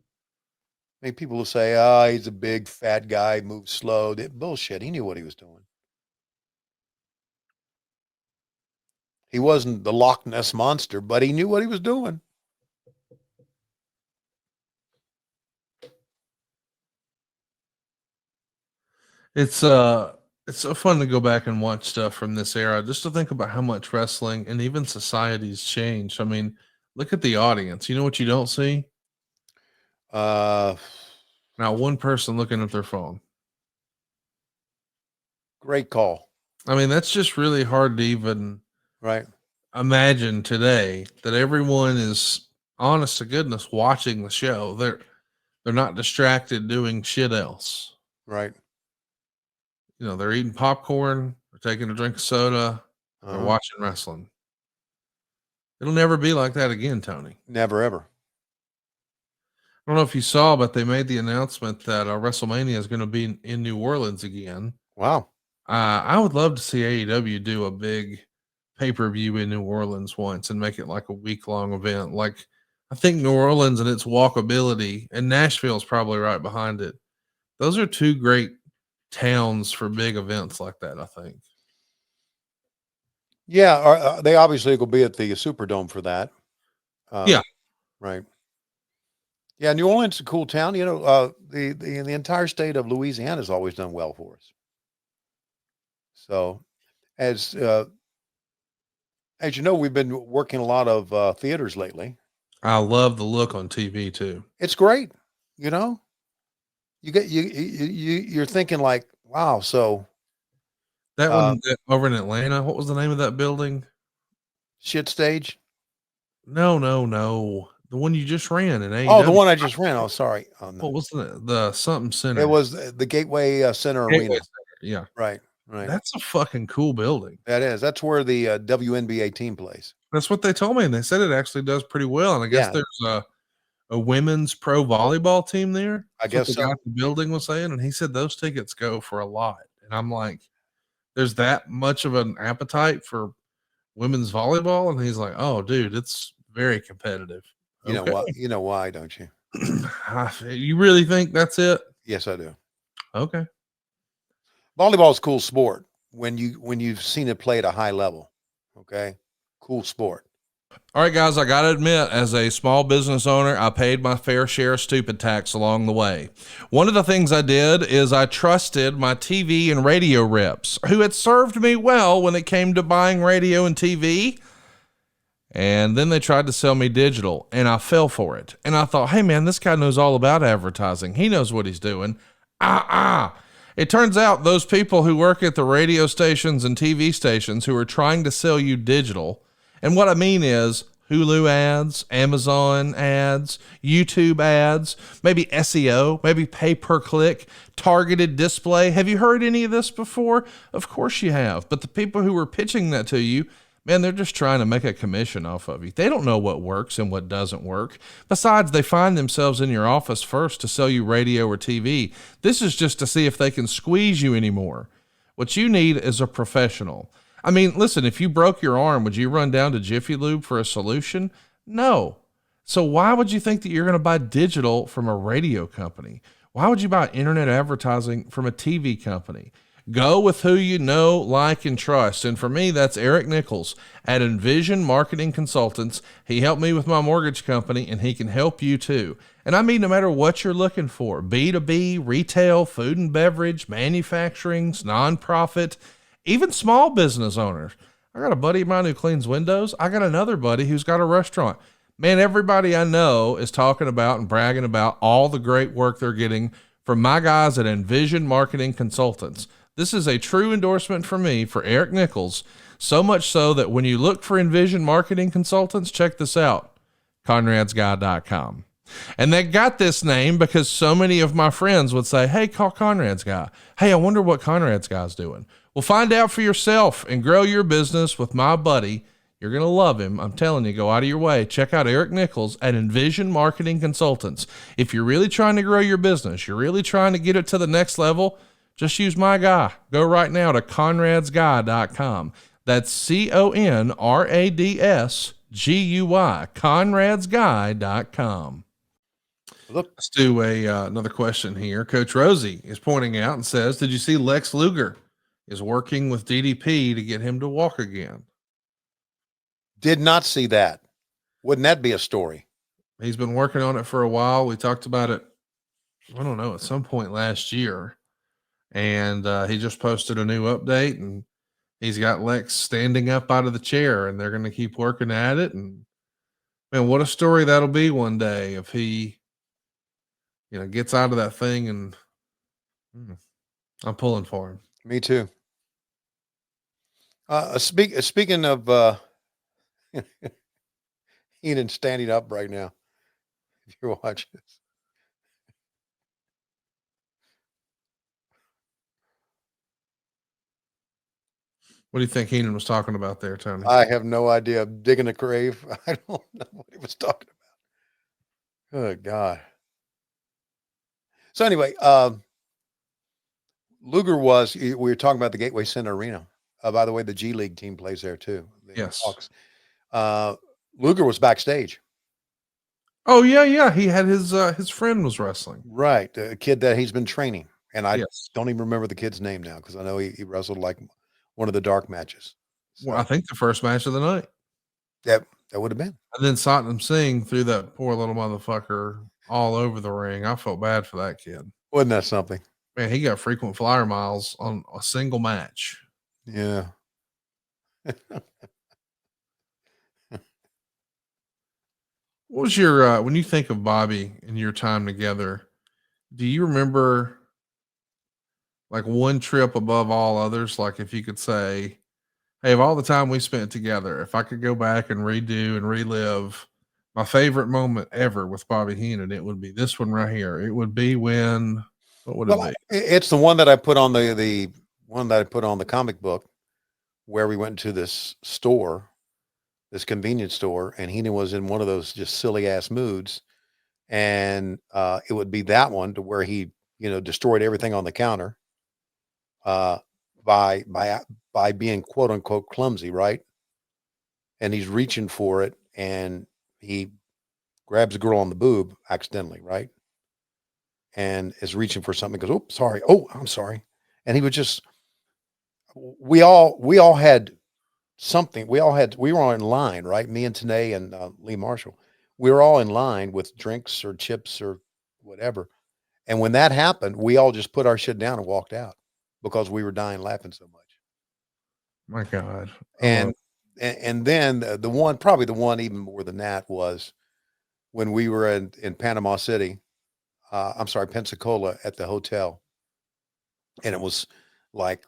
mean, people will say, he's a big fat guy, moves slow. Bullshit. He knew what he was doing. He wasn't the Loch Ness monster, but he knew what he was doing. It's so fun to go back and watch stuff from this era, just to think about how much wrestling and even society's changed. I mean, look at the audience. You know what you don't see? Now one person looking at their phone. Great call. I mean, that's just really hard to even imagine today, that everyone is, honest to goodness, watching the show. They're not distracted doing shit else. Right. They're eating popcorn, they're taking a drink of soda, they're watching wrestling. It'll never be like that again, Tony. Never, ever. I don't know if you saw, but they made the announcement that WrestleMania is going to be in New Orleans again. Wow. I would love to see AEW do a big pay-per-view in New Orleans once and make it like a week-long event. Like, I think New Orleans and its walkability, and Nashville's probably right behind it. Those are two great towns for big events like that, I think. Yeah, they obviously will be at the Superdome for that. Yeah. Right. Yeah, New Orleans is a cool town. The entire state of Louisiana has always done well for us. So, as you know, we've been working a lot of theaters lately. I love the look on TV too. It's great. You're thinking like, wow. So that one over in Atlanta, what was the name of that building? Shit Stage? No. The one you just ran in AEW. Oh, the one I just ran. Oh, sorry. Oh, no. What was the something center? It was the Gateway Center Arena. Center. Yeah. Right. That's a fucking cool building. That is. That's where the WNBA team plays. That's what they told me, and they said it actually does pretty well. And I guess there's a women's pro volleyball team there. I guess the guy at the building was saying, and he said those tickets go for a lot. And I'm like, there's that much of an appetite for women's volleyball? And he's like, oh, dude, it's very competitive. You know why? You know why, don't you? You really think that's it? Yes, I do. Okay. Volleyball is a cool sport when you've seen it play at a high level. Okay, cool sport. All right, guys, I got to admit, as a small business owner, I paid my fair share of stupid tax along the way. One of the things I did is I trusted my TV and radio reps who had served me well when it came to buying radio and TV. And then they tried to sell me digital, and I fell for it. And I thought, hey, man, this guy knows all about advertising. He knows what he's doing. It turns out those people who work at the radio stations and TV stations who are trying to sell you digital, and what I mean is Hulu ads, Amazon ads, YouTube ads, maybe SEO, maybe pay-per-click, targeted display. Have you heard any of this before? Of course you have. But the people who were pitching that to you Man, they're just trying to make a commission off of you. They don't know what works and what doesn't work. Besides, they find themselves in your office first to sell you radio or TV. This is just to see if they can squeeze you anymore. What you need is a professional. I mean, listen, if you broke your arm, would you run down to Jiffy Lube for a solution? No. So why would you think that you're going to buy digital from a radio company? Why would you buy internet advertising from a TV company? Go with who you know, like, and trust. And for me, that's Eric Nichols at Envision Marketing Consultants. He helped me with my mortgage company, and he can help you too. And I mean, no matter what you're looking for, B2B, retail, food and beverage, manufacturing, nonprofit, even small business owners. I got a buddy of mine who cleans windows. I got another buddy who's got a restaurant. Man, everybody I know is talking about and bragging about all the great work they're getting from my guys at Envision Marketing Consultants. This is a true endorsement for me, for Eric Nichols, so much so that when you look for Envision Marketing Consultants, check this out, conradsguy.com. And they got this name because so many of my friends would say, hey, call Conrad's Guy. Hey, I wonder what Conrad's Guy's doing. Well, find out for yourself and grow your business with my buddy. You're going to love him. I'm telling you, go out of your way. Check out Eric Nichols at Envision Marketing Consultants. If you're really trying to grow your business, you're really trying to get it to the next level, just use my guy. Go right now to conradsguy.com. That's CONRADSGUY, conradsguy.com. Look, Let's do another question here. Coach Rosie is pointing out and says, did you see Lex Luger is working with DDP to get him to walk again? did not see that. Wouldn't that be a story? He's been working on it for a while. We talked about it, I don't know, at some point last year. And he just posted a new update, and he's got Lex standing up out of the chair, and they're going to keep working at it. And man, what a story that'll be one day if he, gets out of that thing. And I'm pulling for him. Me too. Speaking of Heenan standing up right now, if you're watching this. What do you think Heenan was talking about there, Tony? I have no idea. Digging a grave. I don't know what he was talking about. Good God. So anyway, Luger we were talking about the Gateway Center Arena. By the way, the G League team plays there too. Yes. Hawks. Luger was backstage. Oh yeah. He had his friend was wrestling. Right. A kid that he's been training. And I Yes. don't even remember the kid's name now, because I know he wrestled like one of the dark matches. So, Well, I think the first match of the night. that would have been. And then Satnam Singh threw that poor little motherfucker all over the ring. I felt bad for that kid. Wasn't that something? Man, he got frequent flyer miles on a single match. Yeah. What was your when you think of Bobby and your time together, do you remember like one trip above all others? Like if you could say, hey, of all the time we spent together, if I could go back and redo and relive my favorite moment ever with Bobby Heenan, it would be this one right here. It would be when, what would it be? It's the one that I put on the one that I put on the comic book, where we went to this store, this convenience store, and Heenan was in one of those just silly ass moods. And it would be that one, to where he, destroyed everything on the counter by being quote unquote clumsy, right? And he's reaching for it, and he grabs a girl on the boob accidentally, right? And is reaching for something, goes, oh, sorry. Oh, I'm sorry. And he would just, we all had something. We were all in line, right? Me and Tanae and Lee Marshall. We were all in line with drinks or chips or whatever. And when that happened, we all just put our shit down and walked out, because we were dying laughing so much. My God. And then the one, probably the one even more than that, was when we were in Panama City. Pensacola, at the hotel. And it was like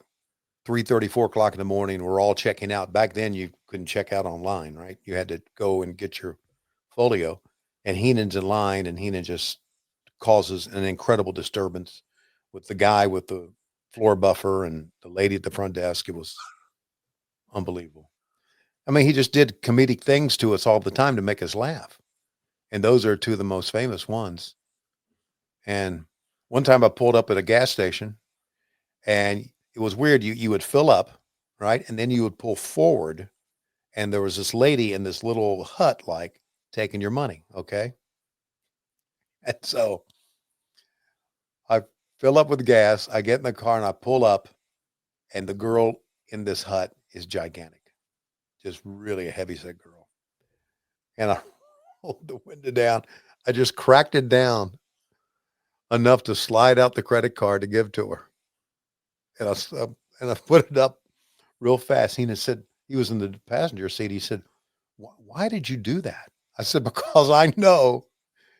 3:30, 4 o'clock in the morning. We're all checking out. Back then you couldn't check out online, right? You had to go and get your folio, and Heenan's in line, and Heenan just causes an incredible disturbance with the guy with the floor buffer and the lady at the front desk. It was unbelievable. I mean, he just did comedic things to us all the time to make us laugh. And those are two of the most famous ones. And one time I pulled up at a gas station and it was weird. You would fill up, right? And then you would pull forward and there was this lady in this little hut, like taking your money. Okay. And so I fill up with gas. I get in the car and I pull up and the girl in this hut is gigantic, just really a heavyset girl. And I rolled the window down. I just cracked it down enough to slide out the credit card to give to her. And I put it up real fast. He said, he was in the passenger seat. He said, why did you do that? I said, because I know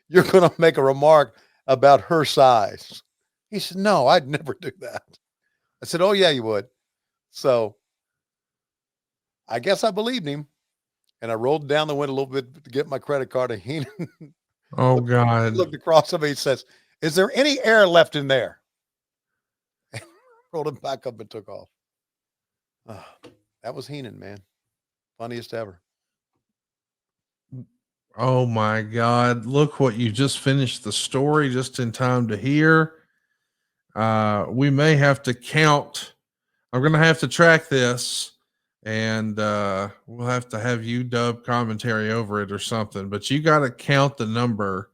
you're going to make a remark about her size. He said, no, I'd never do that. I said, oh yeah, you would. So I guess I believed him. And I rolled down the window a little bit to get my credit card. And he Oh God. looked across at me and says, is there any air left in there? And rolled it back up and took off. Oh, that was Heenan, man. Funniest ever. Oh my God. Look what you just finished the story just in time to hear. We may have to count. I'm going to have to track this and we'll have to have you dub commentary over it or something, but you got to count the number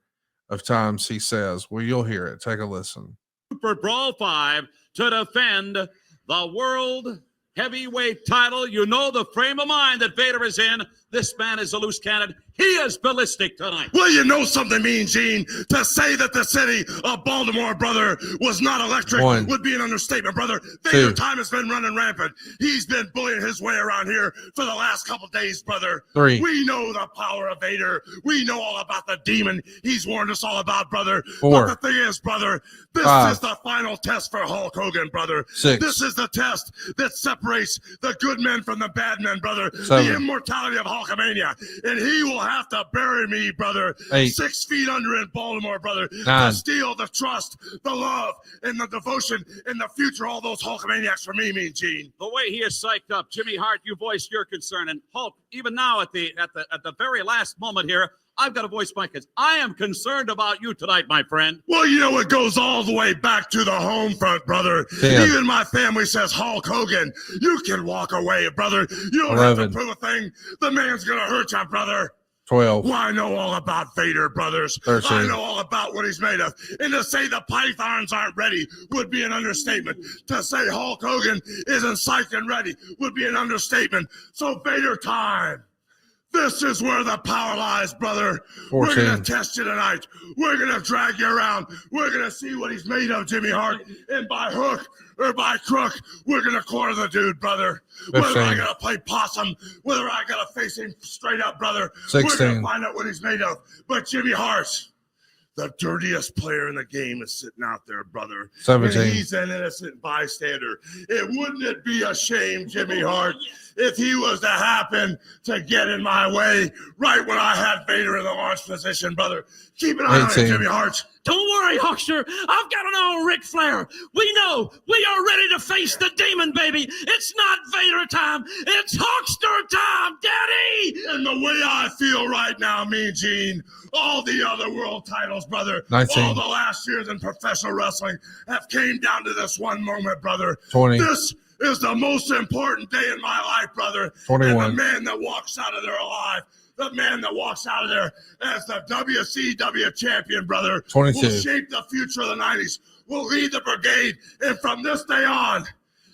of times he says, well, you'll hear it. Take a listen. SuperBrawl V to defend the world heavyweight title. You know the frame of mind that Vader is in. This man is a loose cannon. He is ballistic tonight. Well, you know something, Mean Gene. To say that the city of Baltimore, brother, was not electric would be an understatement, brother. Vader time has been running rampant. He's been bullying his way around here for the last couple days, brother. 3. We know the power of Vader. We know all about the demon he's warned us all about, brother. 4. But the thing is, brother, this 5. is the final test for Hulk Hogan, brother. 6. This is the test that separates the good men from the bad men, brother. 7. The immortality of Hulkamania. And he will have to bury me, brother. 8. 6 feet under in Baltimore, brother. 9. To steal the trust, the love, and the devotion in the future. All those Hulkamaniacs for me, Mean Gene. The way he is psyched up, Jimmy Hart, you voiced your concern, and Hulk, even now at the very last moment here, I've got to voice my concern. I am concerned about you tonight, my friend. Well, you know, it goes all the way back to the home front, brother. 10. Even my family says, Hulk Hogan, you can walk away, brother. You don't 11. have to prove a thing. The man's going to hurt you, brother. 12. Well, I know all about Vader, brothers. 13. I know all about what he's made of. And to say the pythons aren't ready would be an understatement. To say Hulk Hogan isn't psyched and ready would be an understatement. So Vader time. This is where the power lies, brother. 14. We're going to test you tonight. We're going to drag you around. We're going to see what he's made of, Jimmy Hart. And by hook or by crook, we're going to corner the dude, brother. 15. Whether I got to play possum, whether I got to face him straight up, brother. 16. We're going to find out what he's made of. But Jimmy Hart, the dirtiest player in the game, is sitting out there, brother. 17. And he's an innocent bystander. Wouldn't it be a shame, Jimmy Hart, if he was to happen to get in my way right when I had Vader in the launch position, brother? Keep an eye on him, Jimmy Hart. Don't worry, Huckster. I've got an old Ric Flair. We know we are ready to face the demon, baby. It's not Vader time. It's Huckster time, Daddy. And the way I feel right now, Mean Gene, all the other world titles, brother, 19. all the last years in professional wrestling have came down to this one moment, brother. 20. This is the most important day in my life, brother. 21. And the man that walks out of there alive, the man that walks out of there as the WCW champion, brother, 22. will shape the future of the 90s, will lead the brigade, and from this day on,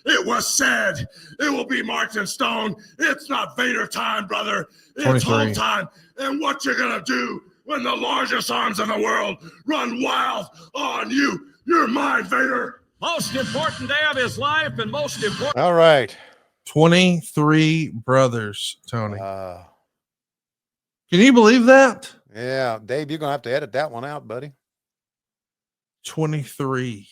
it was said, it will be marked in stone. It's not Vader time, brother. It's 23. Hulk time. And what you're going to do when the largest arms in the world run wild on you? You're mine, Vader. Most important day of his life and most important. All right. 23 brothers, Tony. Uh, Can you believe that? yeah, Dave, you're going to have to edit that one out, buddy. 23.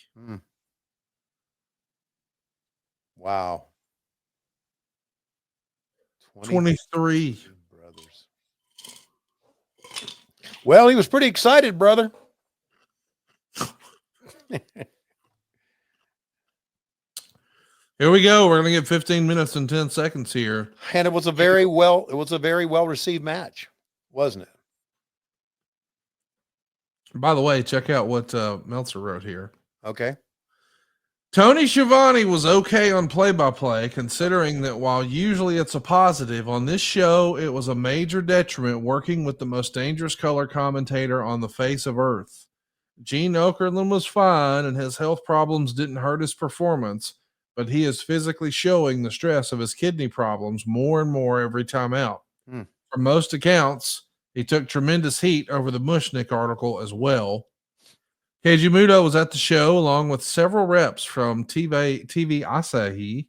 Wow. 23. brothers. Well, he was pretty excited, brother. Here we go. We're going to get 15 minutes and 10 seconds here. And it was a very well received match, wasn't it? By the way, check out what Meltzer wrote here. Okay. Tony Schiavone was okay on play-by-play, considering that while usually it's a positive, on this show it was a major detriment working with the most dangerous color commentator on the face of Earth. Gene Okerlund was fine, and his health problems didn't hurt his performance, but he is physically showing the stress of his kidney problems more and more every time out. Hmm. From most accounts, he took tremendous heat over the Mushnick article as well. Keiji Muto was at the show along with several reps from TV Asahi.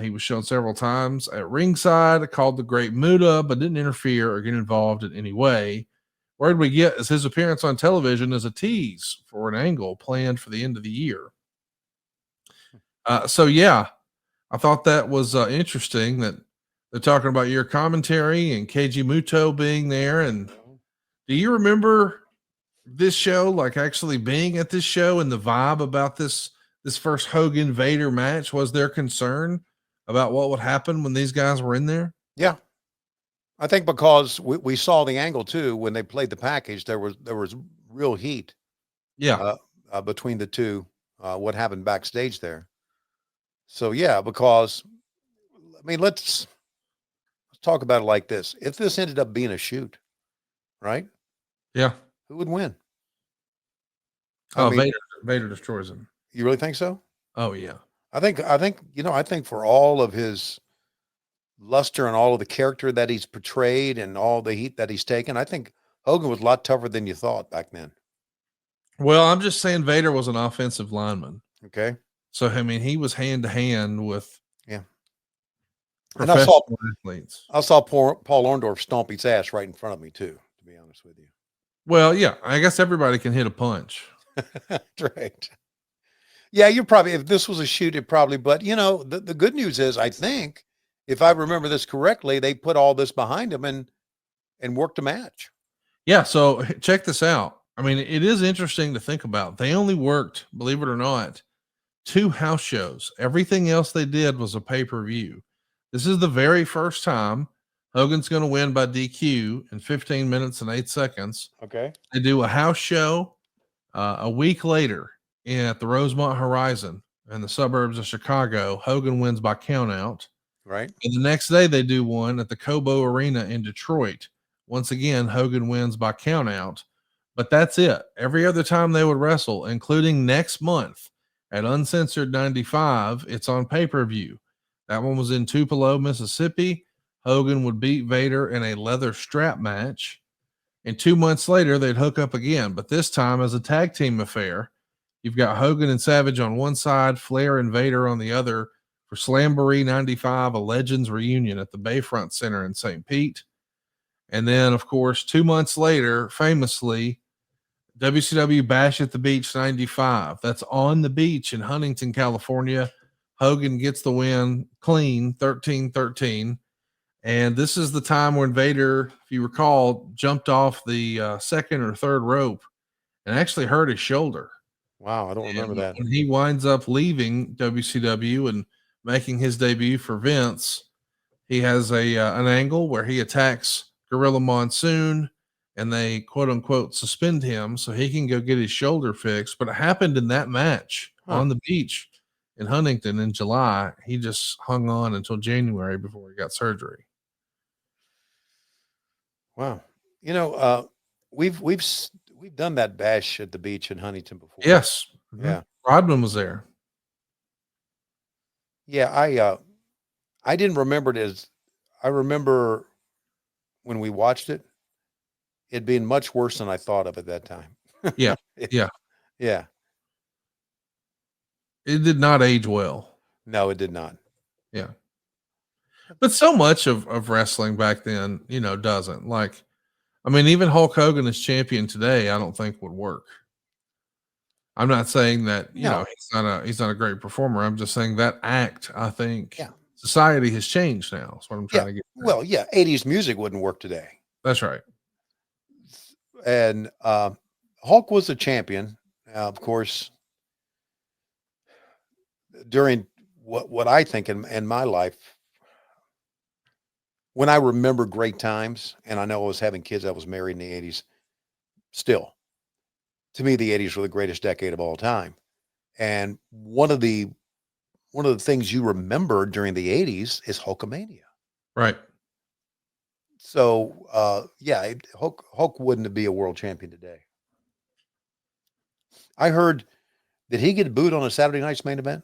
He was shown several times at ringside, called the Great Muta, but didn't interfere or get involved in any way. Word we get is his appearance on television as a tease for an angle planned for the end of the year. So yeah, I thought that was interesting that they're talking about your commentary and Keiji Muto being there. And do you remember this show, like actually being at this show and the vibe about this first Hogan Vader match? Was there concern about what would happen when these guys were in there? Yeah. I think because we saw the angle too, when they played the package, there was real heat. Yeah. Between the two, what happened backstage there. So yeah, because I mean, let's talk about it like this. If this ended up being a shoot, right? Yeah. Who would win? I mean, Vader destroys him. You really think so? Oh yeah. I think for all of his luster and all of the character that he's portrayed and all the heat that he's taken, I think Hogan was a lot tougher than you thought back then. Well, I'm just saying Vader was an offensive lineman. Okay. So I mean, he was hand to hand with and professional athletes. I saw Paul Orndorff stomp his ass right in front of me too, to be honest with you. Well, yeah, I guess everybody can hit a punch. Right. Yeah, you're probably, if this was a shoot, it probably, but the good news is, I think, if I remember this correctly, they put all this behind him and worked a match. Yeah, so check this out. I mean, it is interesting to think about. They only worked, believe it or not, 2 house shows. Everything else they did was a pay-per-view. This is the very first time Hogan's going to win by DQ in 15 minutes and 8 seconds. Okay. They do a house show a week later at the Rosemont Horizon in the suburbs of Chicago. Hogan wins by countout. Right. And the next day they do one at the Cobo Arena in Detroit. Once again, Hogan wins by countout. But that's it. Every other time they would wrestle, including next month at Uncensored 95, it's on pay-per-view. That one was in Tupelo, Mississippi. Hogan would beat Vader in a leather strap match. And 2 months later, they'd hook up again, but this time as a tag team affair. You've got Hogan and Savage on one side, Flair and Vader on the other for Slamboree 95, a Legends reunion at the Bayfront Center in St. Pete. And then, of course, 2 months later, famously, WCW Bash at the Beach 95. That's on the beach in Huntington, California. Hogan gets the win clean, 13-13. And this is the time when Vader, if you recall, jumped off the second or third rope and actually hurt his shoulder. Wow, I don't remember that. When he winds up leaving WCW and making his debut for Vince, he has an angle where he attacks Gorilla Monsoon, and they quote unquote suspend him so he can go get his shoulder fixed. But it happened in that match on the beach in Huntington in July. He just hung on until January before he got surgery. Wow. We've done that bash at the beach in Huntington before. Yes. Yeah. Rodman was there. Yeah. I didn't remember it as, I remember when we watched it, it being much worse than I thought of at that time. Yeah. Yeah. Yeah. It did not age well. No, it did not. Yeah. But so much of wrestling back then, doesn't. Like, I mean, even Hulk Hogan as champion today, I don't think would work. I'm not saying that, he's not a great performer. I'm just saying that act, I think society has changed now. That's what I'm trying to get at. Well, yeah, 80s music wouldn't work today. That's right. And Hulk was a champion. Of course, during what I think in my life, when I remember great times, and I know I was having kids, I was married in the 80s. Still, to me, the 80s were the greatest decade of all time. And one of the things you remember during the 80s is Hulkamania. Right. So yeah, Hulk wouldn't be a world champion today. I heard, did he get booed on a Saturday night's main event?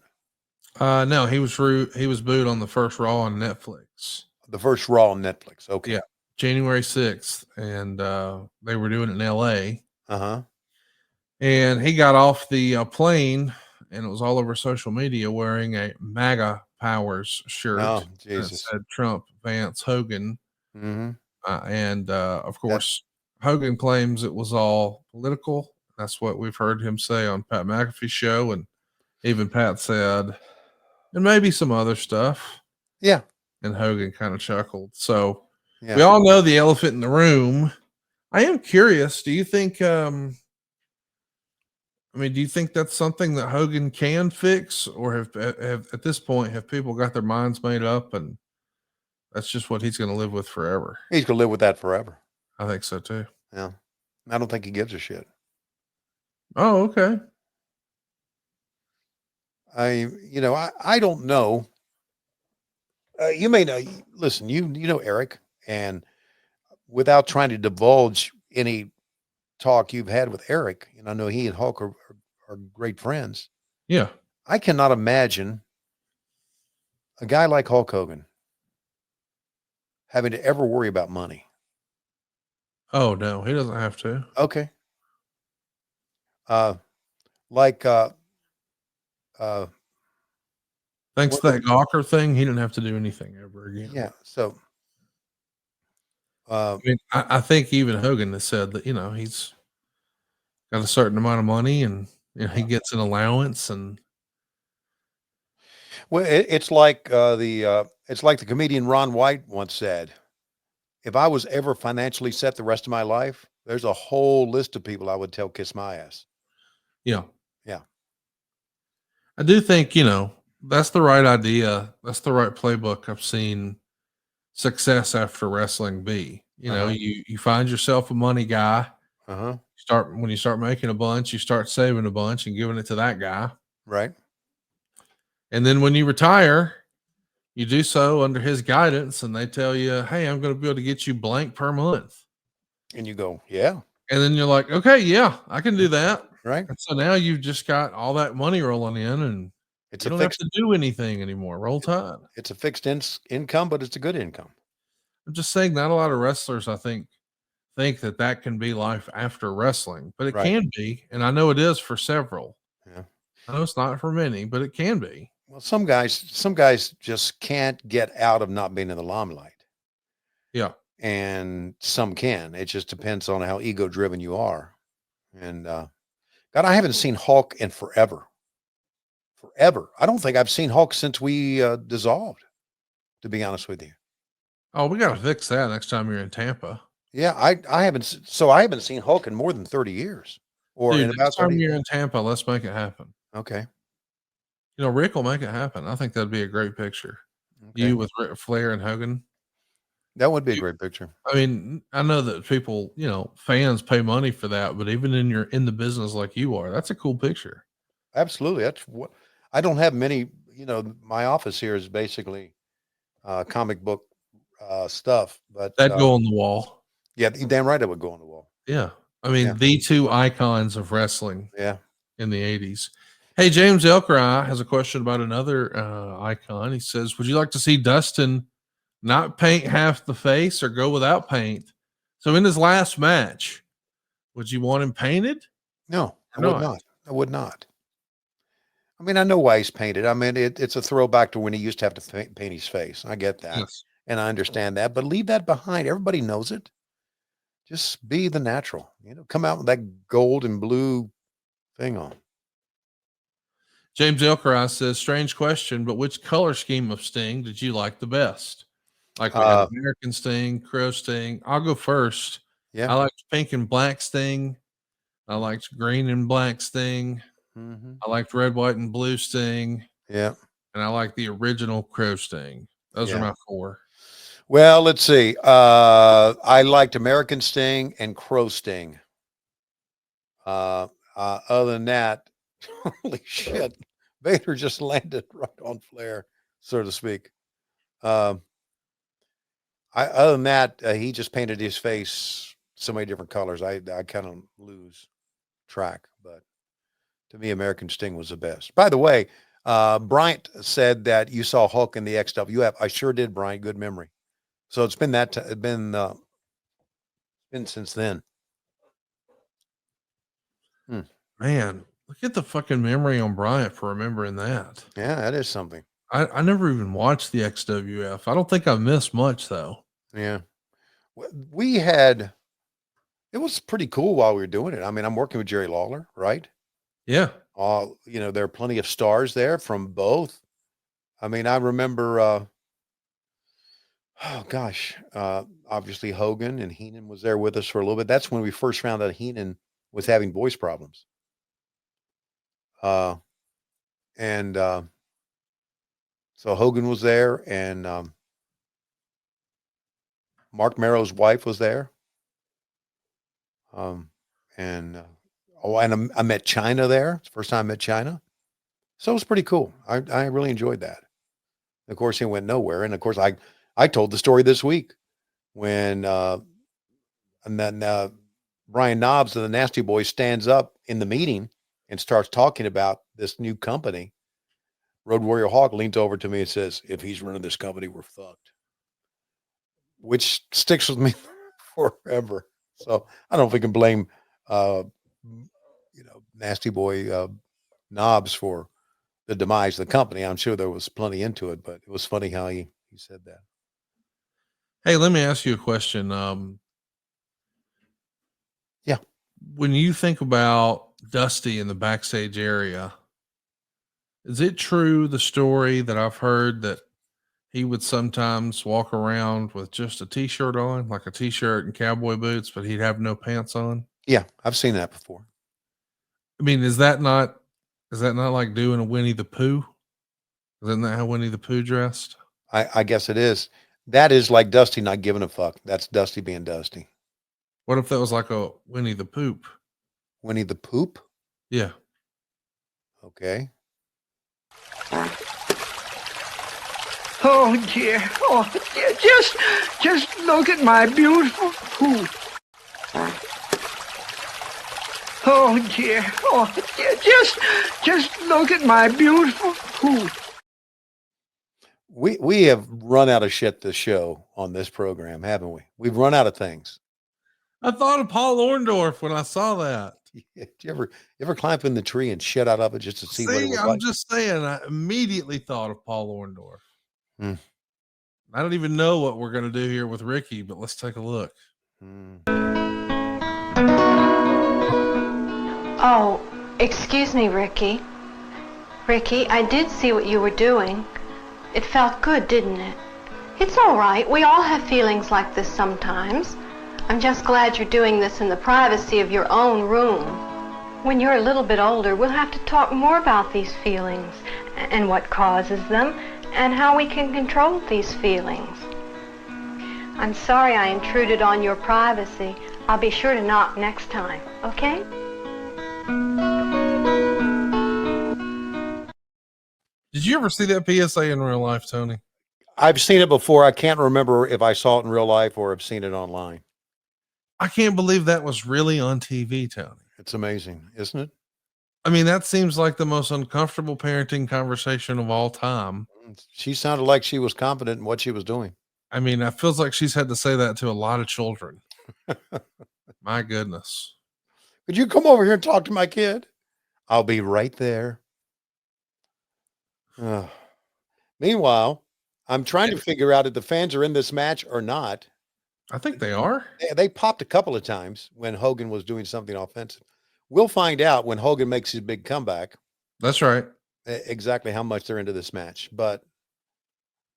No, he was booed on the first Raw on Netflix. The first Raw on Netflix. Okay. Yeah. January 6th. And they were doing it in LA. Uh-huh. And he got off the plane, and it was all over social media wearing a MAGA Powers shirt. Oh, That Jesus. said Trump, Vance, Hogan. Mm-hmm. And of course, Hogan claims it was all political. That's what we've heard him say on Pat McAfee's show. And even Pat said, and maybe some other stuff. Yeah. And Hogan kind of chuckled. So Yeah. we all know the elephant in the room. I am curious. Do you think, do you think that's something that Hogan can fix, or have at this point, have people got their minds made up and that's just what he's going to live with forever? He's going to live with that forever. I think so too. Yeah. I don't think he gives a shit. Oh, okay. I don't know. You may know, listen, you know Eric, and without trying to divulge any talk you've had with Eric, and I know he and Hulk are great friends. Yeah. I cannot imagine a guy like Hulk Hogan having to ever worry about money. Oh no, he doesn't have to. Okay. Thanks to that Gawker thing, he didn't have to do anything ever again. Yeah. So, I think even Hogan has said that, he's got a certain amount of money and he gets an allowance. And well, it's like the comedian Ron White once said, if I was ever financially set the rest of my life, there's a whole list of people I would tell kiss my ass. yeah. Yeah. I do think, that's the right idea. That's the right playbook. I've seen success after wrestling be. You find yourself a money guy. Uh-huh. When you start making a bunch, you start saving a bunch and giving it to that guy. Right. And then when you retire, you do so under his guidance, and they tell you, hey, I'm going to be able to get you blank per month. And you go, yeah. And then you're like, okay, yeah, I can do that. Right. And so now you've just got all that money rolling in, and you don't have to do anything anymore. Roll Tide. It's a fixed income, but it's a good income. I'm just saying, not a lot of wrestlers, I think that can be life after wrestling, but it can be. And I know it is for several. Yeah. I know it's not for many, but it can be. Well, some guys just can't get out of not being in the limelight. Yeah. And some can. It just depends on how ego driven you are. And God, I haven't seen Hulk in forever. Forever. I don't think I've seen Hulk since we dissolved, to be honest with you. Oh, we got to fix that next time you're in Tampa. Yeah, I haven't seen Hulk in more than 30 years. Or Dude, in about next time 30 you're in Tampa, let's make it happen. Okay. Rick will make it happen. I think that'd be a great picture. Okay. You with Ric Flair and Hogan. That would be a great picture. I mean, I know that people, fans pay money for that, but even in the business like you are, that's a cool picture. Absolutely. That's what I don't have many, my office here is basically comic book stuff, but That'd go on the wall. Yeah, you're damn right it would go on the wall. Yeah. I mean, the two icons of wrestling in the 80s. Hey, James Elkry has a question about another icon. He says, would you like to see Dustin not paint half the face or go without paint? So in his last match, would you want him painted? No, I would not. I would not. I mean, I know why he's painted. I mean, it's a throwback to when he used to have to paint his face. I get that. Yes. And I understand that, but leave that behind. Everybody knows it. Just be the natural, come out with that gold and blue thing on. James Elkry says, strange question, but which color scheme of Sting did you like the best? Like we had American Sting, Crow Sting. I'll go first. Yeah. I liked pink and black Sting. I liked green and black Sting. Mm-hmm. I liked red, white, and blue Sting. Yeah. and I like the original Crow Sting. Those are my 4. Well, let's see. I liked American Sting and Crow Sting. Other than that, holy shit, Vader just landed right on Flair, so to speak. Other than that, he just painted his face so many different colors. I kind of lose track, but to me, American Sting was the best. By the way, Bryant said that you saw Hulk in the XWF. I sure did, Bryant. Good memory. So it's been been since then. Man, look at the fucking memory on Bryant for remembering that. Yeah, that is something. I never even watched the XWF. I don't think I missed much though. Yeah. We had, it was pretty cool while we were doing it. I mean, I'm working with Jerry Lawler, right? Yeah. There are plenty of stars there from both. I mean, I remember, obviously Hogan and Heenan was there with us for a little bit. That's when we first found out Heenan was having voice problems. So Hogan was there, and Mark Merrow's wife was there. I met China there. It's the first time I met China. So it was pretty cool. I really enjoyed that. Of course, he went nowhere. And of course, I told the story this week when Brian Knobs of the Nasty Boys stands up in the meeting and starts talking about this new company. Road Warrior Hawk leans over to me and says, if he's running this company, we're fucked. Which sticks with me forever. So I don't know if we can blame, Nasty Boy Knobs for the demise of the company. I'm sure there was plenty into it, but it was funny how he said that. Hey, let me ask you a question. Yeah. When you think about Dusty in the backstage area, is it true, the story that I've heard, that he would sometimes walk around with just a t-shirt on, like a t-shirt and cowboy boots, but he'd have no pants on? Yeah, I've seen that before. I mean, is that not like doing a Winnie the Pooh? Isn't that how Winnie the Pooh dressed? I guess it is. That is like Dusty not giving a fuck. That's Dusty being Dusty. What if that was like a Winnie the Poop? Winnie the Poop? Yeah. Okay. Oh dear. Oh dear. Just look at my beautiful poop. Oh dear. Oh dear. Just look at my beautiful poop. We have run out of shit to show on this program, haven't we? We've run out of things. I thought of Paul Orndorff when I saw that. Did you ever climb in the tree and shit out of it just to see what it was I'm like? just saying, I immediately thought of Paul Orndorff. Hmm. I don't even know what we're going to do here with Ricky, but let's take a look. Oh, excuse me, Ricky. Ricky, I did see what you were doing. It felt good, didn't it? It's all right. We all have feelings like this sometimes. I'm just glad you're doing this in the privacy of your own room. When you're a little bit older, we'll have to talk more about these feelings and what causes them and how we can control these feelings. I'm sorry I intruded on your privacy. I'll be sure to knock next time, okay? Did you ever see that PSA in real life, Tony? I've seen it before. I can't remember if I saw it in real life or have seen it online. I can't believe that was really on TV, Tony. It's amazing, isn't it? I mean, that seems like the most uncomfortable parenting conversation of all time. She sounded like she was confident in what she was doing. I mean, it feels like she's had to say that to a lot of children. My goodness. Could you come over here and talk to my kid? I'll be right there. Meanwhile, I'm trying to figure out if the fans are in this match or not. I think they are. They popped a couple of times when Hogan was doing something offensive. We'll find out when Hogan makes his big comeback. That's right. Exactly how much they're into this match. But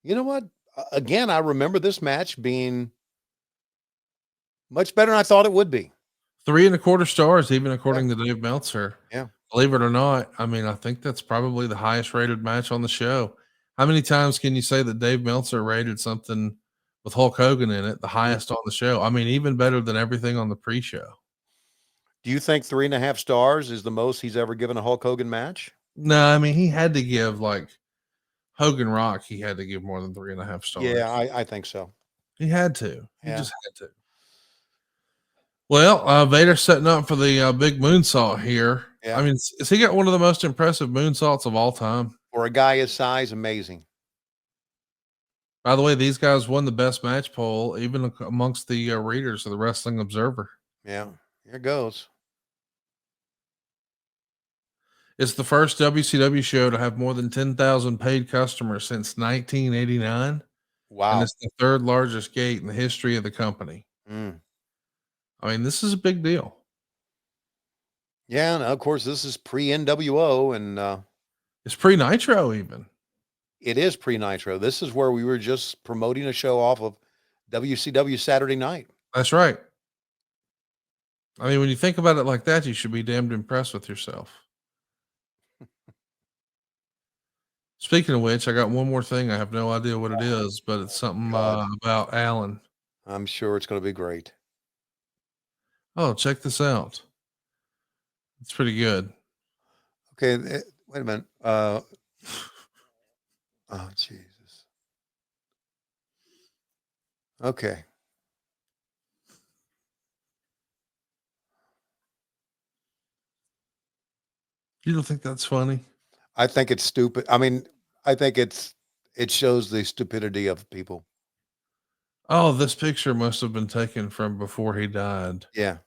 you know what? Again, I remember this match being much better than I thought it would be. 3.25 stars, even according to Dave Meltzer. Yeah. Believe it or not, I mean, I think that's probably the highest rated match on the show. How many times can you say that Dave Meltzer rated something with Hulk Hogan in it the highest on the show? I mean, even better than everything on the pre-show. Do you think 3.5 stars is the most he's ever given a Hulk Hogan match? No, I mean, he had to give like Hogan Rock. He had to give more than 3.5 stars. Yeah, I think so. He had to. He Yeah. just had to. Well, Vader's setting up for the big moonsault here. Yeah. I mean, has he got one of the most impressive moonsaults of all time? For a guy his size, amazing. By the way, these guys won the best match poll, even amongst the readers of the Wrestling Observer. Yeah, here it goes. It's the first WCW show to have more than 10,000 paid customers since 1989. Wow. And it's the third largest gate in the history of the company. Mm. I mean, this is a big deal. Yeah, and of course, this is pre-NWO, and it's pre-Nitro even. It is pre-Nitro. This is where we were just promoting a show off of WCW Saturday Night. That's right. I mean, when you think about it like that, you should be damned impressed with yourself. Speaking of which, I got one more thing. I have no idea what it is, but it's something about Alan. I'm sure it's going to be great. Oh, check this out. It's pretty good. Okay, wait a minute. Oh, Jesus. Okay. You don't think that's funny? I think it's stupid. I mean, I think it shows the stupidity of people. Oh, this picture must have been taken from before he died. Yeah.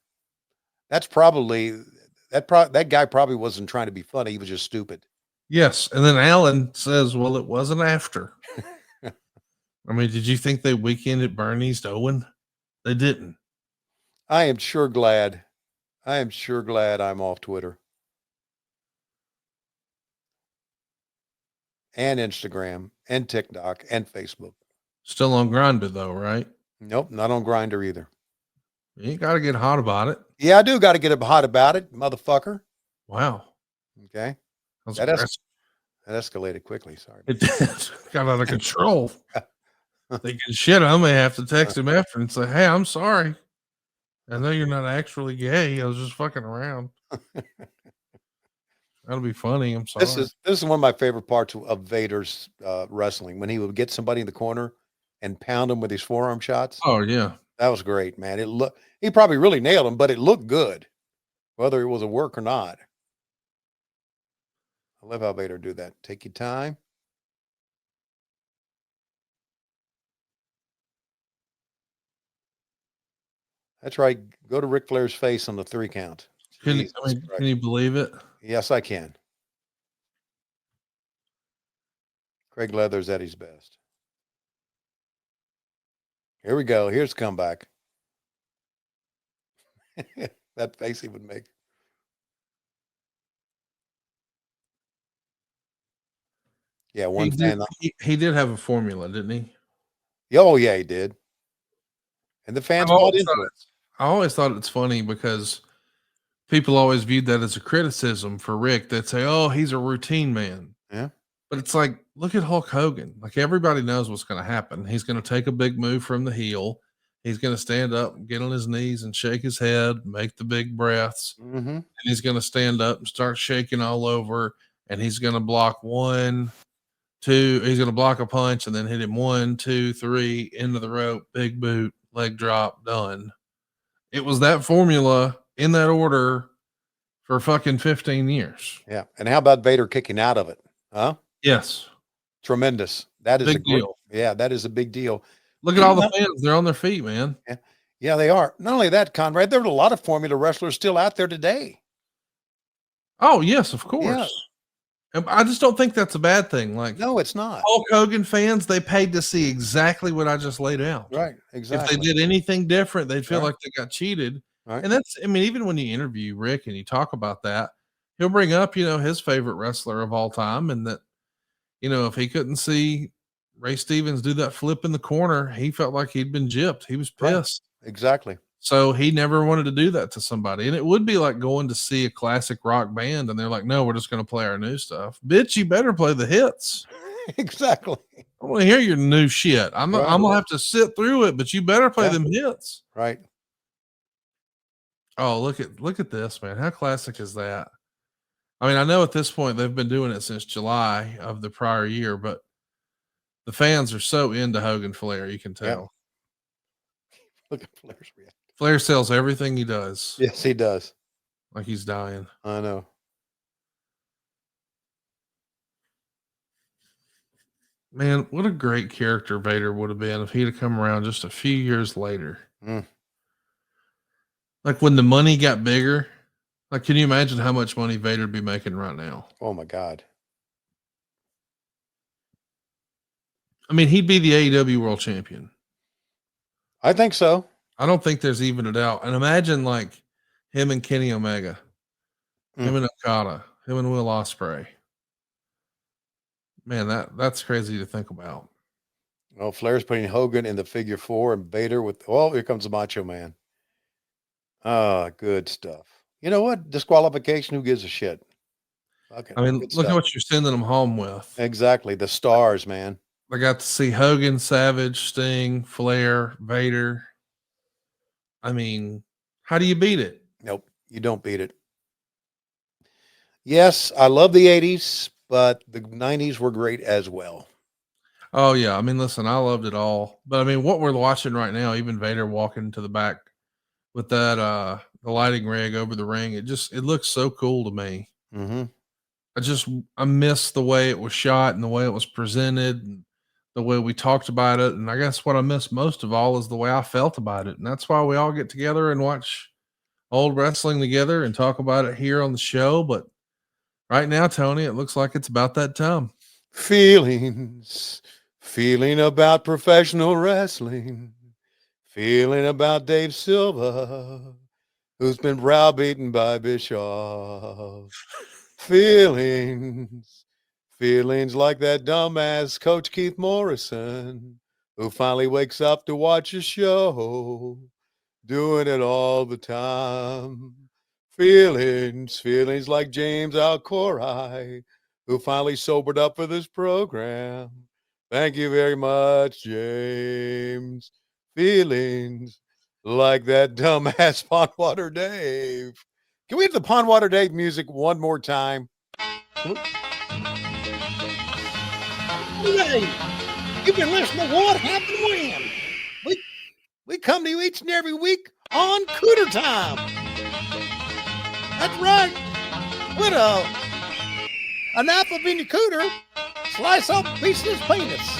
That's probably that guy probably wasn't trying to be funny. He was just stupid. Yes. And then Alan says, well, it wasn't after. I mean, did you think they weekended Bernie's to Owen? They didn't. I am sure glad I'm off Twitter and Instagram and TikTok and Facebook. Still on Grindr though, right? Nope, not on Grindr either. You got to get hot about it. Yeah, I do got to get hot about it, motherfucker. Wow. Okay. That escalated quickly. Sorry. It did. Got out of control. Thinking shit, I may have to text him after and say, hey, I'm sorry. I know you're not actually gay. I was just fucking around. That'll be funny. I'm sorry. This is one of my favorite parts of Vader's wrestling, when he would get somebody in the corner and pound him with his forearm shots. Oh yeah. That was great, man. He probably really nailed him, but it looked good, whether it was a work or not. I love how Vader do that. Take your time. That's right. Go to Ric Flair's face on the 3 count. Can you believe it? Yes, I can. Craig Leather's at his best. Here we go. Here's comeback. That face he would make. Yeah, one fan. He did have a formula, didn't he? Oh, yeah, he did. And the fans bought into it. I always thought it's funny because people always viewed that as a criticism for Rick. They'd say, oh, he's a routine man. Yeah. But it's like, look at Hulk Hogan. Like, everybody knows what's going to happen. He's going to take a big move from the heel. He's going to stand up and get on his knees and shake his head, make the big breaths. Mm-hmm. And he's going to stand up and start shaking all over. And he's going to block 1, 2. He's going to block a punch and then hit him 1, 2, 3 into the rope, big boot, leg drop, done. It was that formula in that order for fucking 15 years. Yeah. And how about Vader kicking out of it? Huh? Yes. Tremendous. That is big deal. Yeah, that is a big deal. Look at all the fans. They're on their feet, man. Yeah. Yeah, they are. Not only that, Conrad, there are a lot of formula wrestlers still out there today. Oh, yes, of course. Yeah. I just don't think that's a bad thing. Like, no, it's not. Hulk Hogan fans, they paid to see exactly what I just laid out. Right, exactly. If they did anything different, they'd feel like they got cheated. Right. And that's, I mean, even when you interview Rick and you talk about that, he'll bring up, his favorite wrestler of all time. And that, if he couldn't see Ray Stevens do that flip in the corner, he felt like he'd been gypped. He was pissed. Right. Exactly. So he never wanted to do that to somebody. And it would be like going to see a classic rock band and they're like, no, we're just going to play our new stuff. Bitch, you better play the hits. Exactly. I want to hear your new shit. I'm gonna have to sit through it, but you better play them hits. Right. Oh, look at this, man. How classic is that? I mean, I know at this point they've been doing it since July of the prior year, but the fans are so into Hogan Flair, you can tell. Look at Flair's reaction. Flair sells everything he does. Yes, he does. Like he's dying. I know. Man, what a great character Vader would have been if he'd have come around just a few years later. Like when the money got bigger. Like, can you imagine how much money Vader would be making right now? Oh my God. I mean, he'd be the AEW World Champion. I think so. I don't think there's even a doubt. And imagine like him and Kenny Omega, him and Okada, him and Will Ospreay. Man, that's crazy to think about. Well, Flair's putting Hogan in the figure 4 and Vader with, here comes the Macho Man. Good stuff. You know what? Disqualification, who gives a shit? Okay. I mean, look at what you're sending them home with. Exactly. The stars, man. I got to see Hogan, Savage, Sting, Flair, Vader. I mean, how do you beat it? Nope, you don't beat it. Yes, I love the 80s, but the 90s were great as well. Oh, yeah. I mean, listen, I loved it all. But, I mean, what we're watching right now, even Vader walking to the back with that the lighting rig over the ring, it looks so cool to me. I miss the way it was shot and the way it was presented and the way we talked about it. And I guess what I miss most of all is the way I felt about it. And that's why we all get together and watch old wrestling together and talk about it here on the show. But right now, Tony, it looks like it's about that time. Feeling about professional wrestling. Feeling about Dave Silva, who's been browbeaten by Bischoff. Feelings like that dumbass Coach Keith Morrison, who finally wakes up to watch a show, doing it all the time. Feelings like James Alcorai, who finally sobered up for this program. Thank you very much, James. Feelings like that dumbass Pondwater Dave. Can we have the Pondwater Dave music one more time? Hey, you've been listening to What Happened When. We come to you each and every week on Cooter Time. That's right. With a knife of in your cooter, slice off a piece of his penis.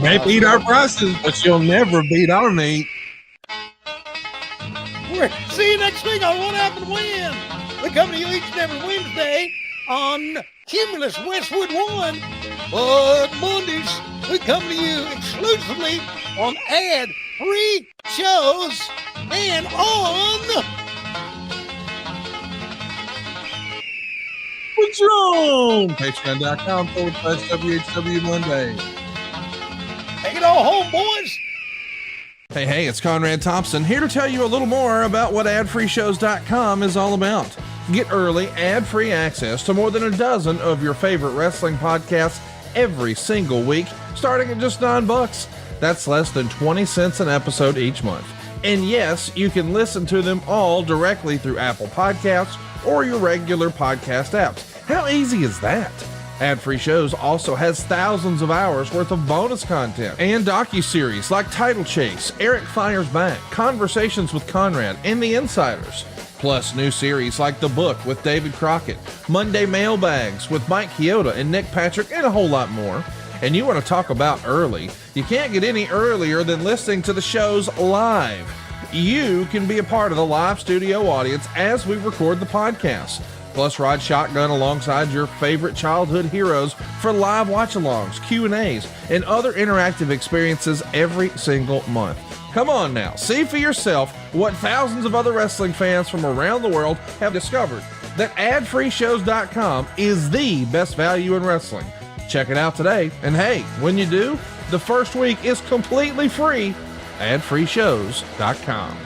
May beat our prices, but you'll never beat our meat. See you next week on What Happened When. We come to you each and every Wednesday on Cumulus Westwood 1. But Mondays, we come to you exclusively on ad-free shows and on Patreon.com/WHW Monday. Take it all home, boys. Hey, it's Conrad Thompson here to tell you a little more about what adfreeshows.com is all about. Get early, ad-free access to more than a dozen of your favorite wrestling podcasts every single week, starting at just $9. That's less than 20 cents an episode each month. And yes, you can listen to them all directly through Apple Podcasts or your regular podcast apps. How easy is that? Ad-free shows also has thousands of hours worth of bonus content and docuseries like Title Chase, Eric Fires Back, Conversations with Conrad, and The Insiders. Plus new series like The Book with David Crockett, Monday Mailbags with Mike Chioda and Nick Patrick, and a whole lot more. And you want to talk about early? You can't get any earlier than listening to the shows live. You can be a part of the live studio audience as we record the podcast. Plus, ride shotgun alongside your favorite childhood heroes for live watch-alongs, Q&As, and other interactive experiences every single month. Come on now, see for yourself what thousands of other wrestling fans from around the world have discovered, that adfreeshows.com is the best value in wrestling. Check it out today, and hey, when you do, the first week is completely free. adfreeshows.com.